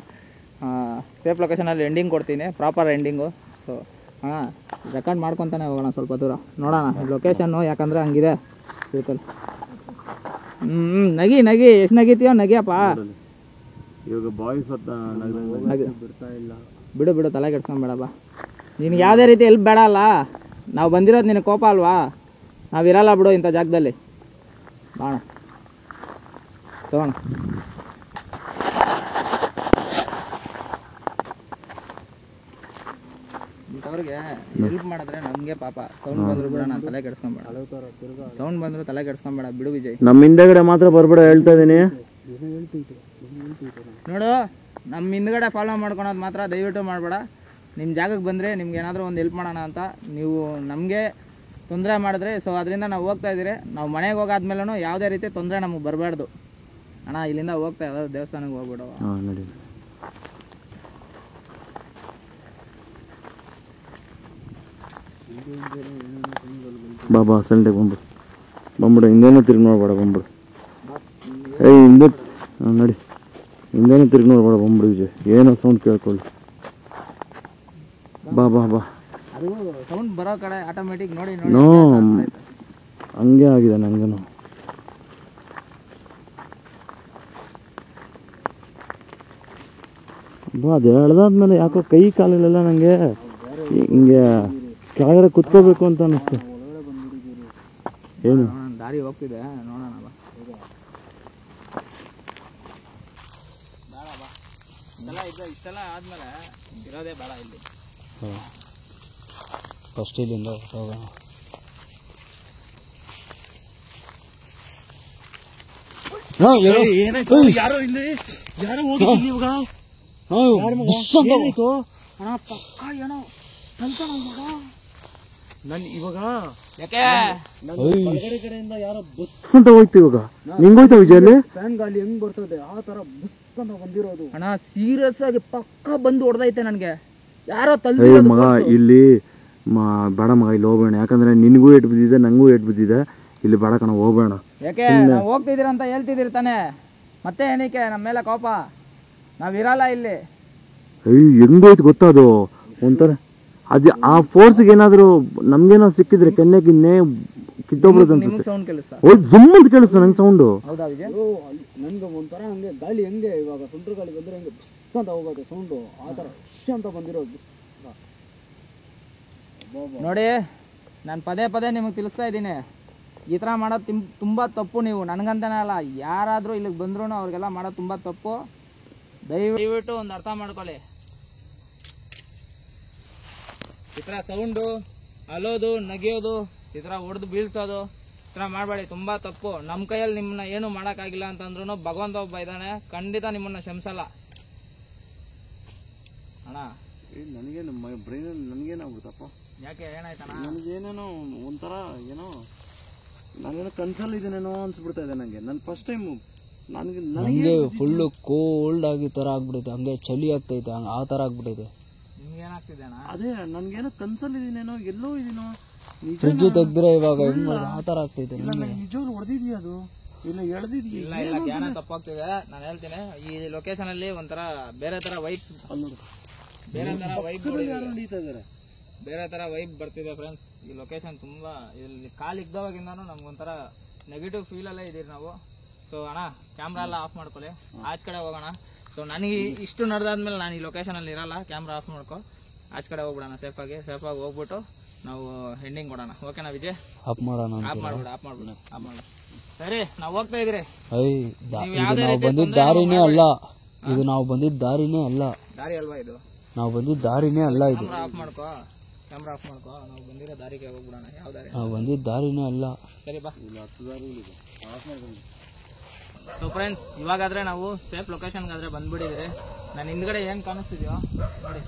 ಸೇಫ್ ಲೊಕೇಶನಲ್ಲಿ ಎಂಡಿಂಗ್ ಕೊಡ್ತೀನಿ, ಪ್ರಾಪರ್ ಎಂಡಿಂಗು. ಸೊ ಹಾಂ, ರೆಕಾರ್ಡ್ ಮಾಡ್ಕೊತಾನೆ ಹೋಗೋಣ ಸ್ವಲ್ಪ ದೂರ, ನೋಡೋಣ ಲೊಕೇಶನ್ನು, ಯಾಕಂದರೆ ಹಂಗಿದೆ ತಿಳ್ಕೊಳ್ಳಿ. ನಗಿ ನಗಿ, ಎಷ್ಟು ನಗಿತೀಯೋ ನಗಿಯಪ್ಪ. ಇವಾಗ ಬಾಯ್ಸ್ ಬಿಡ್ತಾ ಇಲ್ಲ. ಬಿಡು ಬಿಡು, ತಲೆ ಕೆಡ್ಸ್ಕೊಂಬೇಡಪ್ಪ. ನಿನಗೆ ಯಾವುದೇ ರೀತಿ ಹೆಲ್ಪ್ ಬೇಡ ಅಲ್ಲ, ನಾವು ಬಂದಿರೋದು ನಿನಗೆ ಕೋಪ ಅಲ್ವಾ? ನಾವಿರಲ್ಲ ಬಿಡು ಇಂಥ ಜಾಗದಲ್ಲಿ. ಬಾಣ ತಗೋಣ. ಇಂಥವ್ರಿಗೆ ಹೆಲ್ಪ್ ಮಾಡಿದ್ರೆ ನಮಗೆ ಪಾಪ. ಸೌಂಡ್ ಬಂದ್ರು ಬಿಡ, ನಾನು ತಲೆ ಕೆಡ್ಸ್ಕೊಂಬೇಡ. ಸೌಂಡ್ ಬಂದ್ರು ತಲೆ ಕೆಡ್ಸ್ಕೊಂಬೇಡ, ಬಿಡು ವಿಜಯ್. ನಮ್ಮ ಹಿಂದೆಗಡೆ ಮಾತ್ರ ಬರ್ಬೇಡ, ಹೇಳ್ತಾ ಇದೀನಿ. ನೋಡು, ನಮ್ಮ ಹಿಂದ್ಗಡೆ ಫಾಲೋ ಮಾಡ್ಕೊಳೋದು ಮಾತ್ರ ದಯವಿಟ್ಟು ಮಾಡಬೇಡ. ನಿಮ್ಮ ಜಾಗಕ್ಕೆ ಬಂದರೆ ನಿಮ್ಗೆ ಏನಾದರೂ ಒಂದು ಹೆಲ್ಪ್ ಮಾಡೋಣ ಅಂತ ನೀವು ನಮಗೆ ತೊಂದರೆ ಮಾಡಿದ್ರೆ, ಸೊ ಅದರಿಂದ ನಾವು ಹೋಗ್ತಾ ಇದ್ದೀರಿ. ನಾವು ಮನೆಗೆ ಹೋಗಾದ್ಮೇಲೂ ಯಾವುದೇ ರೀತಿ ತೊಂದರೆ ನಮಗೆ ಬರಬಾರ್ದು. ಅಣ್ಣ, ಇಲ್ಲಿಂದ ಹೋಗ್ತಾ ಇರೋದು ದೇವಸ್ಥಾನಕ್ಕೆ ಹೋಗ್ಬಿಡುವ. ನೋಡಿ, ಬಾಬಾ ಸಂಡೆ ಬಂದ್ಬಿಡು, ಹಿಂದೇನೂ ತಿರುಗಿ ನೋಡ್ಬೇಡ, ಬಂದ್ಬಿಡು. ಹಿಂದೆ ನೋಡಿ, ಹಿಂದೇನೂ ತಿರುಗಿ ನೋಡ್ಬೇಡ, ಬಂದ್ಬಿಡು ವಿಜಯ್. ಏನೋ ಸೌಂಡ್ ಕೇಳ್ಕೊಳ್ಳಿ. ಬಾ ಬಾ ಬಾ. ಅದು ಸೌಂಡ್ ಬರೋ ಕಡೆ ಆಟೋಮೆಟಿಕ್ ನೋಡಿ ನೋ, ಹಂಗೆ ಆಗಿದೆ ನನಗೇನು. ಬಾ, ಅದು ಹೇಳ್ದಾದ್ಮೇಲೆ ಯಾಕೋ ಕೈ ಕಾಲಲ್ಲೆಲ್ಲ ನನಗೆ ಹಿಂಗೆ ಕೆಳಗಡೆ ಕುತ್ಕೋಬೇಕು ಅಂತ ಅನ್ನಿಸ್ತು. ಒಳಗಡೆ ಬಂದ್ಬಿಟ್ಟಿದ್ದೀರಿ. ಏನು ದಾರಿ ಹೋಗ್ತಿದೆ ನೋಡೋಣ ಬಾ. ಬೇಡ ಬಾ, ಇಷ್ಟೆಲ್ಲ ಆದ್ಮೇಲೆ ಇರೋದೇ ಬೇಡ ಇಲ್ಲಿ. ಫಸ್ಟ್ ಇಲ್ಲಿಂದ ಹೋಗೋಣ. ಯಾರೋ ಇಲ್ಲಿ ಯಾರೋ ಹೋಗಿ ಇವಾಗ ಅಣ್ಣ ಪಕ್ಕ ಏನೋ ತಲ್ತಾನ ಮಗ. ನನ್ ಇವಾಗ ಯಾಕೆ ಬಲಗಡೆ ಕಡೆಯಿಂದ ಯಾರೋ ಬಸ್ ಅಂತ ಹೋಯ್ತು. ಇವಾಗ ನಿಂಗೋಯ್ತಾ ವಿಜಯಲ್ಲಿ ಫ್ಯಾನ್ ಗಾಳಿ ಹೆಂಗ್ ಬರ್ತದೆ ಆ ತರ ಬುಸ್ ಅಂತ ಬಂದಿರೋದು. ಅಣ್ಣ ಸೀರಿಯಸ್ ಆಗಿ ಪಕ್ಕ ಬಂದು ಹೊಡೆದೈತೆ ನನ್ಗೆ. ಯಾರೋ ಮಗ ಇಲ್ಲಿ ಬೇಡ ಮಗ, ಇಲ್ಲಿ ಹೋಗೋಣ. ಯಾಕಂದ್ರೆ ನಿನಗೂ ಏಟ್ ಬಿದ್ದಿದೆ, ನಂಗೂ ಏಟ್ ಬಿದ್ದಿದೆ. ಇಲ್ಲಿ ಬೇಡ ಕಣ, ಹೋಗೋಣ. ಯಾಕೆ ನಾವು ಹೋಗ್ತಿದ್ದೀರ ಅಂತ ಹೇಳ್ತಿದ್ದೀರಿ ತಾನೆ, ಮತ್ತೆ ಏನಕ್ಕೆ ನಮ್ಮ ಮೇಲೆ ಕೋಪ? ನಾವಿರಲ್ಲ ಇಲ್ಲಿ. ಹೆಂಗೋಯ್ತು ಗೊತ್ತಾ ಅದು ಒಂಥರ. ಅದು ಆ ಫೋರ್ಸ್ಗೆ ಏನಾದ್ರು ನಮ್ಗೇನಾದ್ರು ಸಿಕ್ಕಿದ್ರೆ ಕೆನ್ನೆ ಕಿನ್ನೆ ಕಿತ್ತೋಗ್ಬಿಡುತ್ತೆ ಅನ್ಸುತ್ತೆ. ಸೌಂಡ್ ಕೇಳಿಸ್ತಾ? ಜಮ್ ಅಂತ ಕೇಳಿಸ್ತು ನಂಗೆ ಸೌಂಡು. ಹೌದಾ ವಿಜಯ್? ನನ್ಗೆ ಒಂಥರ ಹಂಗೆ ಗಾಳಿ ಹೆಂಗೆ ಇವಾಗ ಸುಂಟ್ರ ಗಾಳಿ ಬಂದ್ರೆ ಹಂಗೆ ಬುಸ್ ಅಂತ ಹೋಗೋದು ಸೌಂಡು. ಆ ಥರ ಶ್ ಅಂತ ಬಂದಿರೋದು. ನೋಡಿ, ನಾನು ಪದೇ ಪದೇ ನಿಮಗೆ ತಿಳಿಸ್ತಾ ಇದ್ದೀನಿ, ಈ ಥರ ಮಾಡೋದು ತುಂಬ ತಪ್ಪು. ನೀವು ನನಗಂತಾನೆ ಅಲ್ಲ, ಯಾರಾದರೂ ಇಲ್ಲಿಗೆ ಬಂದ್ರೂ ಅವ್ರಿಗೆಲ್ಲ ಮಾಡೋದು ತುಂಬ ತಪ್ಪು. ದಯವಿಟ್ಟು ಒಂದು ಅರ್ಥ ಮಾಡ್ಕೊಳ್ಳಿ. ಈ ಥರ ಸೌಂಡು, ಅಲೋದು, ನಗಿಯೋದು, ಈ ಥರ ಹೊಡೆದು ಬೀಳ್ಸೋದು, ಈ ಥರ ಮಾಡಬೇಡಿ. ತುಂಬ ತಪ್ಪು. ನಮ್ಮ ಕೈಯಲ್ಲಿ ನಿಮ್ಮನ್ನ ಏನು ಮಾಡೋಕ್ಕಾಗಿಲ್ಲ ಅಂತಂದ್ರೂ ಭಗವಂತ ಒಬ್ಬ ಇದ್ದಾನೆ, ಖಂಡಿತ ನಿಮ್ಮನ್ನು ಕ್ಷಮಿಸಲ್ಲ ಅಣ್ಣ. ನನಗೆ ನಮ್ಮ ಬ್ರೈನಲ್ಲಿ ನನಗೇನಾಗ್ಬಿಡ್ತಪ್ಪ. ಯಾಕೆ ಏನಾಯ್ತಣ್ಣ? ನನಗೇನೇನೋ ಒಂಥರ ಏನೋ ನಾನೇನೋ ಕನ್ಸಲ್ಲಿದ್ದೀನೇನೋ ಅನ್ಸ್ಬಿಡ್ತಾ ಇದೆ ನನಗೆ. ನಾನು ಫಸ್ಟ್ ಟೈಮ್ ನನಗೆ ಫುಲ್ಲು ಕೋಲ್ಡ್ ಆಗಿ ಥರ ಆಗ್ಬಿಟ್ಟೈತೆ, ಹಂಗೆ ಚಳಿ ಆಗ್ತೈತೆ, ಹಂಗೆ ಆ ಥರ ಆಗ್ಬಿಟ್ಟೈತೆ. ನಿಮ್ಗೆ ಏನಾಗ್ತಿದೆ ಅಣ್ಣ? ಅದೇ ನನ್ಗೇನೋ ಕನ್ಸಲ್ಲಿದ್ದೀನೇನೋ, ಎಲ್ಲೋ ಇದೀನೋ. ಫ್ರಿಜ್ ತೆಗ್ದ್ರೆ ಇವಾಗ ಹೆಂಗ್ ಮಾಡೋದು ಆ ಥರ ಆಗ್ತೈತೆ. ನಿಜವಾಗ್ಲೂ ಹೊಡೆದಿದ್ಯಾ ಅದು? ಇಲ್ಲ ಎಳ್ದಿದ್ಯಾ? ಇಲ್ಲ ಇಲ್ಲ, ಜ್ಞಾನ ತಪ್ಪಾಗ್ತಿದೆ. ನಾನು ಹೇಳ್ತೀನಿ, ಈ ಲೊಕೇಶನ್ ಅಲ್ಲಿ ಒಂಥರ ಬೇರೆ ತರ ವೈಬ್ಸ್, ಬೇರೆ ತರ ವೈಬ್ ಬೇರೆ ತರ ವೈಬ್ ಬರ್ತಿದೆ ಫ್ರೆಂಡ್ಸ್. ಈ ಲೊಕೇಶನ್ ತುಂಬಾ, ಇಲ್ಲಿ ಕಾಲ್ ಇದ್ದವಾಗಿಂದಾನು ನಮ್ಗೊಂಥರ ನೆಗೆಟಿವ್ ಫೀಲ್ ಅಲ್ಲೇ ಇದೀರಿ ನಾವು. ಸೊ ಅಣ್ಣ, ಕ್ಯಾಮ್ರಾ ಎಲ್ಲ ಆಫ್ ಮಾಡ್ಕೊಳ್ಳಿ, ಆಚೆ ಕಡೆ ಹೋಗೋಣ. ಸೊ ನನಗೆ ಇಷ್ಟು ನಡೆದಾದ್ಮೇಲೆ ನಾನು ಈ ಲೊಕೇಶನ್ ಅಲ್ಲಿ ಇರಲ್ಲ. ಕ್ಯಾಮ್ರಾ ಆಫ್ ಮಾಡ್ಕೊ, ಆಚೆ ಕಡೆ ಹೋಗ್ಬಿಡೋಣ. ಸೇಫಾಗಿ ಹೋಗ್ಬಿಟ್ಟು ನಾವು ಎಂಡಿಂಗ್ ಕೊಡೋಣ. ಓಕೆನಾ ವಿಜಯ್? ಆಫ್ ಮಾಡೋಣ. ಆಫ್ ಮಾಡ್ಬಿಡ. ಸರಿ, ನಾವು ಹೋಗ್ತಾ ಇದ್ರಿ. ನಾವು ಬಂದಿದ್ದ ದಾರಿನೇ ಅಲ್ಲ ಇದು, ನಾವು ಬಂದಿದ್ದ ದಾರಿನೇ ಅಲ್ಲ. ದಾರಿ ಅಲ್ವಾ ಇದು? ನಾವು ಬಂದಿದ್ದ ದಾರಿನೇ ಅಲ್ಲ ಇದು. ಕ್ಯಾಮ್ರಾ ಆಫ್ ಮಾಡ್ಕೋ. ನಾವು ಬಂದಿರೋ ದಾರಿಗೆ ಹೋಗ್ಬಿಡೋಣ. ಯಾವ ದಾರಿ? ನಾವು ಬಂದಿದ್ದ ದಾರಿನೇ ಅಲ್ಲ. ಸರಿ ಬಾ. ಸೊ ಫ್ರೆಂಡ್ಸ್, ಇವಾಗಾದ್ರೆ ನಾವು ಸೇಫ್ ಲೊಕೇಶನ್ಗಾದ್ರೆ ಬಂದ್ಬಿಟ್ಟಿದ್ರಿ. ನಾನು ಹಿಂದ್ಗಡೆ ಏನು ಕಾಣಿಸ್ತಿದ್ಯೋ ನೋಡಿ,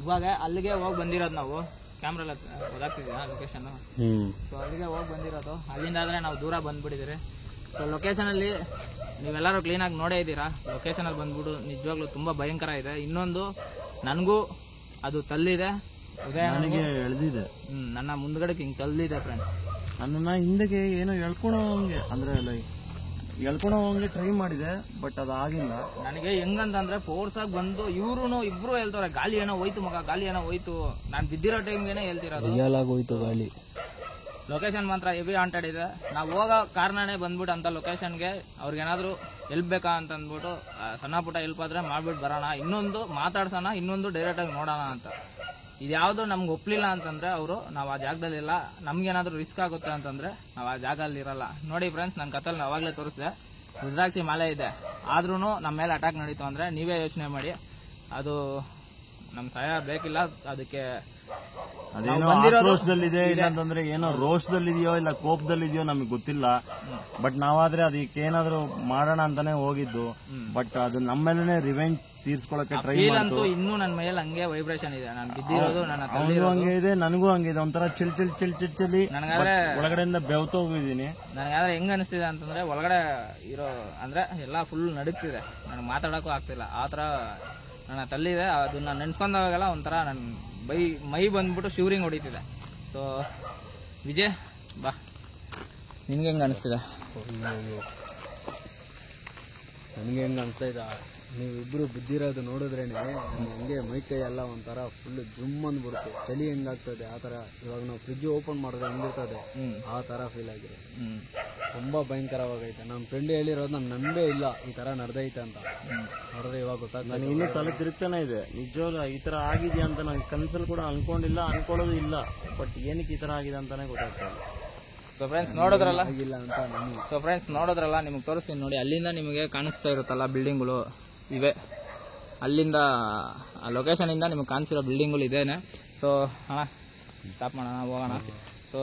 ಇವಾಗ ಅಲ್ಲಿಗೆ ಹೋಗಿ ಬಂದಿರೋದು ನಾವು. ಕ್ಯಾಮ್ರಾ ಎಲ್ಲ ಓದಾಗ್ತಿದ್ಯಾ ಲೊಕೇಶನ್? ಸೊ ಅಲ್ಲಿಗೆ ಹೋಗಿ ಬಂದಿರೋದು. ಅಲ್ಲಿಂದ ಆದರೆ ನಾವು ದೂರ ಬಂದ್ಬಿಟ್ಟಿದ್ದೀರಿ. ಸೊ ಲೊಕೇಶನಲ್ಲಿ ನೀವೆಲ್ಲರೂ ಕ್ಲೀನಾಗಿ ನೋಡೇ ಇದ್ದೀರಾ. ಲೊಕೇಶನಲ್ಲಿ ಬಂದ್ಬಿಟ್ಟು ನಿಜವಾಗ್ಲೂ ತುಂಬ ಭಯಂಕರ ಇದೆ. ಇನ್ನೊಂದು, ನನಗೂ ಅದು ತಲ್ಲಿದೆ, ನನಗೆ ಎಳ್ದಿದೆ. ನನ್ನ ಮುಂದ್ಗಡೆ ಹಿಂಗೆ ತಲ್ಲಿದೆ ಫ್ರೆಂಡ್ಸ್. ನನ್ನನ್ನು ಹಿಂದೆಗೆ ಏನೋ ಎಳ್ಕೊಳೋಂಗೆ, ಅಂದರೆ ಎಳ್ಕೊಳೋಂಗೆ ಟ್ರೈ ಮಾಡಿದೆ, ಬಟ್ ಅದಾಗಿಲ್ಲ. ನನಗೆ ಹೆಂಗಂತಂದ್ರೆ ಫೋರ್ಸ್ ಆಗಿ ಬಂದು ಇಬ್ರು ಹೇಳ್ತಾರೆ, ಗಾಳಿ ಏನೋ ಹೋಯ್ತು ಮಗ, ಗಾಳಿ ಏನೋ ಹೋಯ್ತು. ನಾನು ಬಿದ್ದಿರೋ ಟೈಮ್ಗೆ ಹೇಳ್ತಿರೋದು, ಹೋಯ್ತು ಗಾಳಿ. ಲೊಕೇಶನ್ ಮಾತ್ರ ಹೆವಿ ಹಾಂಟೆಡ್ ಇದೆ. ನಾವು ಹೋಗೋ ಕಾರಣನೇ ಬಂದ್ಬಿಟ್ಟು ಅಂತ ಲೊಕೇಶನ್ಗೆ ಅವ್ರಿಗೇನಾದರೂ ಹೆಲ್ಪ್ ಬೇಕಾ ಅಂತ ಅಂದ್ಬಿಟ್ಟು ಸಣ್ಣ ಪುಟ್ಟ ಹೆಲ್ಪ್ ಆದರೆ ಮಾಡ್ಬಿಟ್ಟು ಬರೋಣ, ಇನ್ನೊಂದು ಮಾತಾಡ್ಸೋಣ, ಇನ್ನೊಂದು ಡೈರೆಕ್ಟಾಗಿ ನೋಡೋಣ ಅಂತ. ಇದ್ಯಾವುದು ನಮ್ಗೆ ಒಪ್ಪಲಿಲ್ಲ ಅಂತಂದರೆ ಅವರು, ನಾವು ಆ ಜಾಗದಲ್ಲಿಲ್ಲ, ನಮ್ಗೇನಾದರೂ ರಿಸ್ಕ್ ಆಗುತ್ತೆ ಅಂತಂದರೆ ನಾವು ಆ ಜಾಗದಲ್ಲಿ ಇರಲ್ಲ. ನೋಡಿ ಫ್ರೆಂಡ್ಸ್, ನನ್ನ ಕಥೆಯಲ್ಲಿ ಅವಾಗಲೇ ತೋರಿಸಿದೆ, ರುದ್ರಾಕ್ಷಿ ಮಾಲೆ ಇದೆ, ಆದ್ರೂ ನಮ್ಮ ಮೇಲೆ ಅಟ್ಯಾಕ್ ನಡೀತು ಅಂದರೆ ನೀವೇ ಯೋಚನೆ ಮಾಡಿ. ಅದು ನಮ್ಮ ಸಹಾಯ ಬೇಕಿಲ್ಲ. ಅದಕ್ಕೆ ಅದೇನೋ ರೋಷದಲ್ಲಿದೆ, ಇಲ್ಲಾಂತಂದ್ರೆ ಏನೋ ರೋಷದಲ್ಲಿದೆಯೋ ಇಲ್ಲ ಕೋಪದಲ್ಲಿದೆಯೋ ನಮಗೆ ಗೊತ್ತಿಲ್ಲ. ಬಟ್ ನಾವಾದ್ರೆ ಅದಕ್ಕೆ ಏನಾದ್ರು ಮಾಡೋಣ ಅಂತಾನೆ ಹೋಗಿದ್ದು. ಬಟ್ ಅದು ನಮ್ಮೇಲೆ ರಿವೆಂಜ್ ತೀರ್ಸ್ಕೊಳಕ್ಕೆ ಟ್ರೈ ಮಾಡ್ತು. ಇನ್ನೂ ನನ್ನ ಮೇಲೆ ಹಂಗೆ ವೈಬ್ರೇಷನ್ ಇದೆ. ನಾನು ಬಿದ್ದಿರೋದು, ನನ್ನ ಹಂಗೆ ಇದೆ, ನನಗೂ ಹಂಗಿದೆ. ಒಂಥರ ಚಳಿ ನನಗಾದ್ರೆ ಒಳಗಡೆಯಿಂದ ಬೆವ್ತೋಗಿದ್ದೀನಿ. ನನಗಾದ್ರೆ ಹೆಂಗ್ ಅನಿಸ್ತಿದೆ ಅಂತಂದ್ರೆ, ಒಳಗಡೆ ಇರೋ ಅಂದ್ರೆ ಎಲ್ಲ ಫುಲ್ ನಡುಗ್ತಿದೆ, ನನಗೆ ಮಾತಾಡೋಕ್ಕೂ ಆಗ್ತಿಲ್ಲ. ಆ ಥರ ನನ್ನ ತಲ್ಲಿದೆ. ಅದನ್ನ ನೆನ್ಸ್ಕೊಂಡಾಗೆಲ್ಲ ಒಂಥರ ನನ್ನ ಮೈ ಬಂದ್ಬಿಟ್ಟು ಶಿವರಿಂಗ್ ಹೊಡಿತಿದೆ. ಸೊ ವಿಜಯ್ ಬಾ, ನಿನ್ಗೆ ಹೆಂಗೆ ಅನಿಸ್ತಿದೆ? ನನಗೆ ಹೆಂಗೆ ಅನಿಸ್ತಾ ಇದೆ, ನೀವಿಬ್ರು ಬಿದ್ದಿರೋದು ನೋಡಿದ್ರೇನೆ ನಮ್ಗೆ ಹಂಗೆ ಮೈಕೈ ಎಲ್ಲ ಒಂಥರ ಫುಲ್ ಜುಮ್ ಅಂದ್ಬಿಡುತ್ತೆ. ಚಳಿ ಹೆಂಗಾಗ್ತದೆ ಆ ಥರ. ಇವಾಗ ನಾವು ಫ್ರಿಜ್ ಓಪನ್ ಮಾಡಿದ್ರೆ ಹೆಂಗಿರ್ತದೆ ಆ ಥರ ಫೀಲ್ ಆಗಿದೆ. ತುಂಬ ಭಯಂಕರವಾಗೈತೆ. ನಮ್ಮ ಫ್ರೆಂಡ್ ಹೇಳಿರೋದು ನಾನು ನಂಬೇ ಇಲ್ಲ ಈ ಥರ ನಡೆದೈತೆ ಅಂತ. ನೋಡಿದ್ರೆ ಇವಾಗ ಗೊತ್ತಾಗ್ತದೆ. ನನಗೆ ಇನ್ನೂ ತಲೆ ತಿರುಗ್ತಾನೆ ಇದೆ. ನಿಜವಾಗ್ಲೂ ಈ ಥರ ಆಗಿದೆಯಾ ಅಂತ ನಂಗೆ ಕನಸಲ್ಲಿ ಕೂಡ ಅನ್ಕೊಂಡಿಲ್ಲ, ಅನ್ಕೊಳ್ಳೋದು ಇಲ್ಲ. ಬಟ್ ಏನಕ್ಕೆ ಈ ಥರ ಆಗಿದೆ ಅಂತಾನೆ ಗೊತ್ತಾಗ್ತಾ ಇಲ್ಲ. ಸೊ ಫ್ರೆಂಡ್ಸ್ ನೋಡಿದ್ರಲ್ಲ, ಅಂತ ನಾನು ಸೊ ಫ್ರೆಂಡ್ಸ್ ನೋಡಿದ್ರಲ್ಲ, ನಿಮಗೆ ತೋರಿಸ್ತೀನಿ ನೋಡಿ. ಅಲ್ಲಿಂದ ನಿಮಗೆ ಕಾಣಿಸ್ತಾ ಇರುತ್ತಲ್ಲ ಬಿಲ್ಡಿಂಗ್ಗಳು ಇವೆ, ಅಲ್ಲಿಂದ ಆ ಲೊಕೇಶನಿಂದ ನಿಮಗೆ ಕಾಣಿಸಿರೋ ಬಿಲ್ಡಿಂಗ್ಗಳು ಇದೇನೆ. ಸೊ ಸ್ಟಾಪ್ ಮಾಡೋಣ, ಹೋಗೋಣ. ಸೊ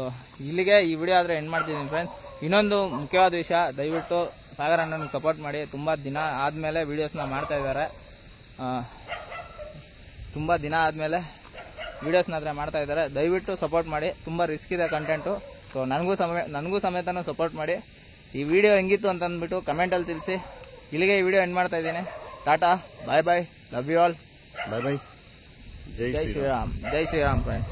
ಇಲ್ಲಿಗೆ ಈ ವಿಡಿಯೋ ಆದರೆ ಎಂಡ್ ಮಾಡ್ತಿದ್ದೀನಿ ಫ್ರೆಂಡ್ಸ್. ಇನ್ನೊಂದು ಮುಖ್ಯವಾದ ವಿಷಯ, ದಯವಿಟ್ಟು ಸಾಗರ್ ಅಣ್ಣನಿಗೆ ಸಪೋರ್ಟ್ ಮಾಡಿ. ತುಂಬ ದಿನ ಆದಮೇಲೆ ವೀಡಿಯೋಸ್ನ ಮಾಡ್ತಾ ಇದ್ದಾರೆ. ತುಂಬ ದಿನ ಆದಮೇಲೆ ವೀಡಿಯೋಸ್ನ ಆದರೆ ಮಾಡ್ತಾ ಇದ್ದಾರೆ. ದಯವಿಟ್ಟು ಸಪೋರ್ಟ್ ಮಾಡಿ. ತುಂಬ ರಿಸ್ಕ್ ಇದೆ ಕಂಟೆಂಟು. ಸೊ ನನಗೂ ಸಮೇತನೂ ಸಪೋರ್ಟ್ ಮಾಡಿ. ಈ ವಿಡಿಯೋ ಹೆಂಗಿತ್ತು ಅಂತ ಅಂದ್ಬಿಟ್ಟು ಕಮೆಂಟಲ್ಲಿ ತಿಳಿಸಿ. ಇಲ್ಲಿಗೆ ಈ ವಿಡಿಯೋ ಎಂಡ್ ಮಾಡ್ತಾ ಇದ್ದೀನಿ. ಟಾಟಾ, bye bye, love you all, bye bye, ಜೈ ಜೈ ಶ್ರೀರಾಮ್, ಜೈ ಶ್ರೀರಾಮ್ ಫ್ರೆಂಡ್ಸ್.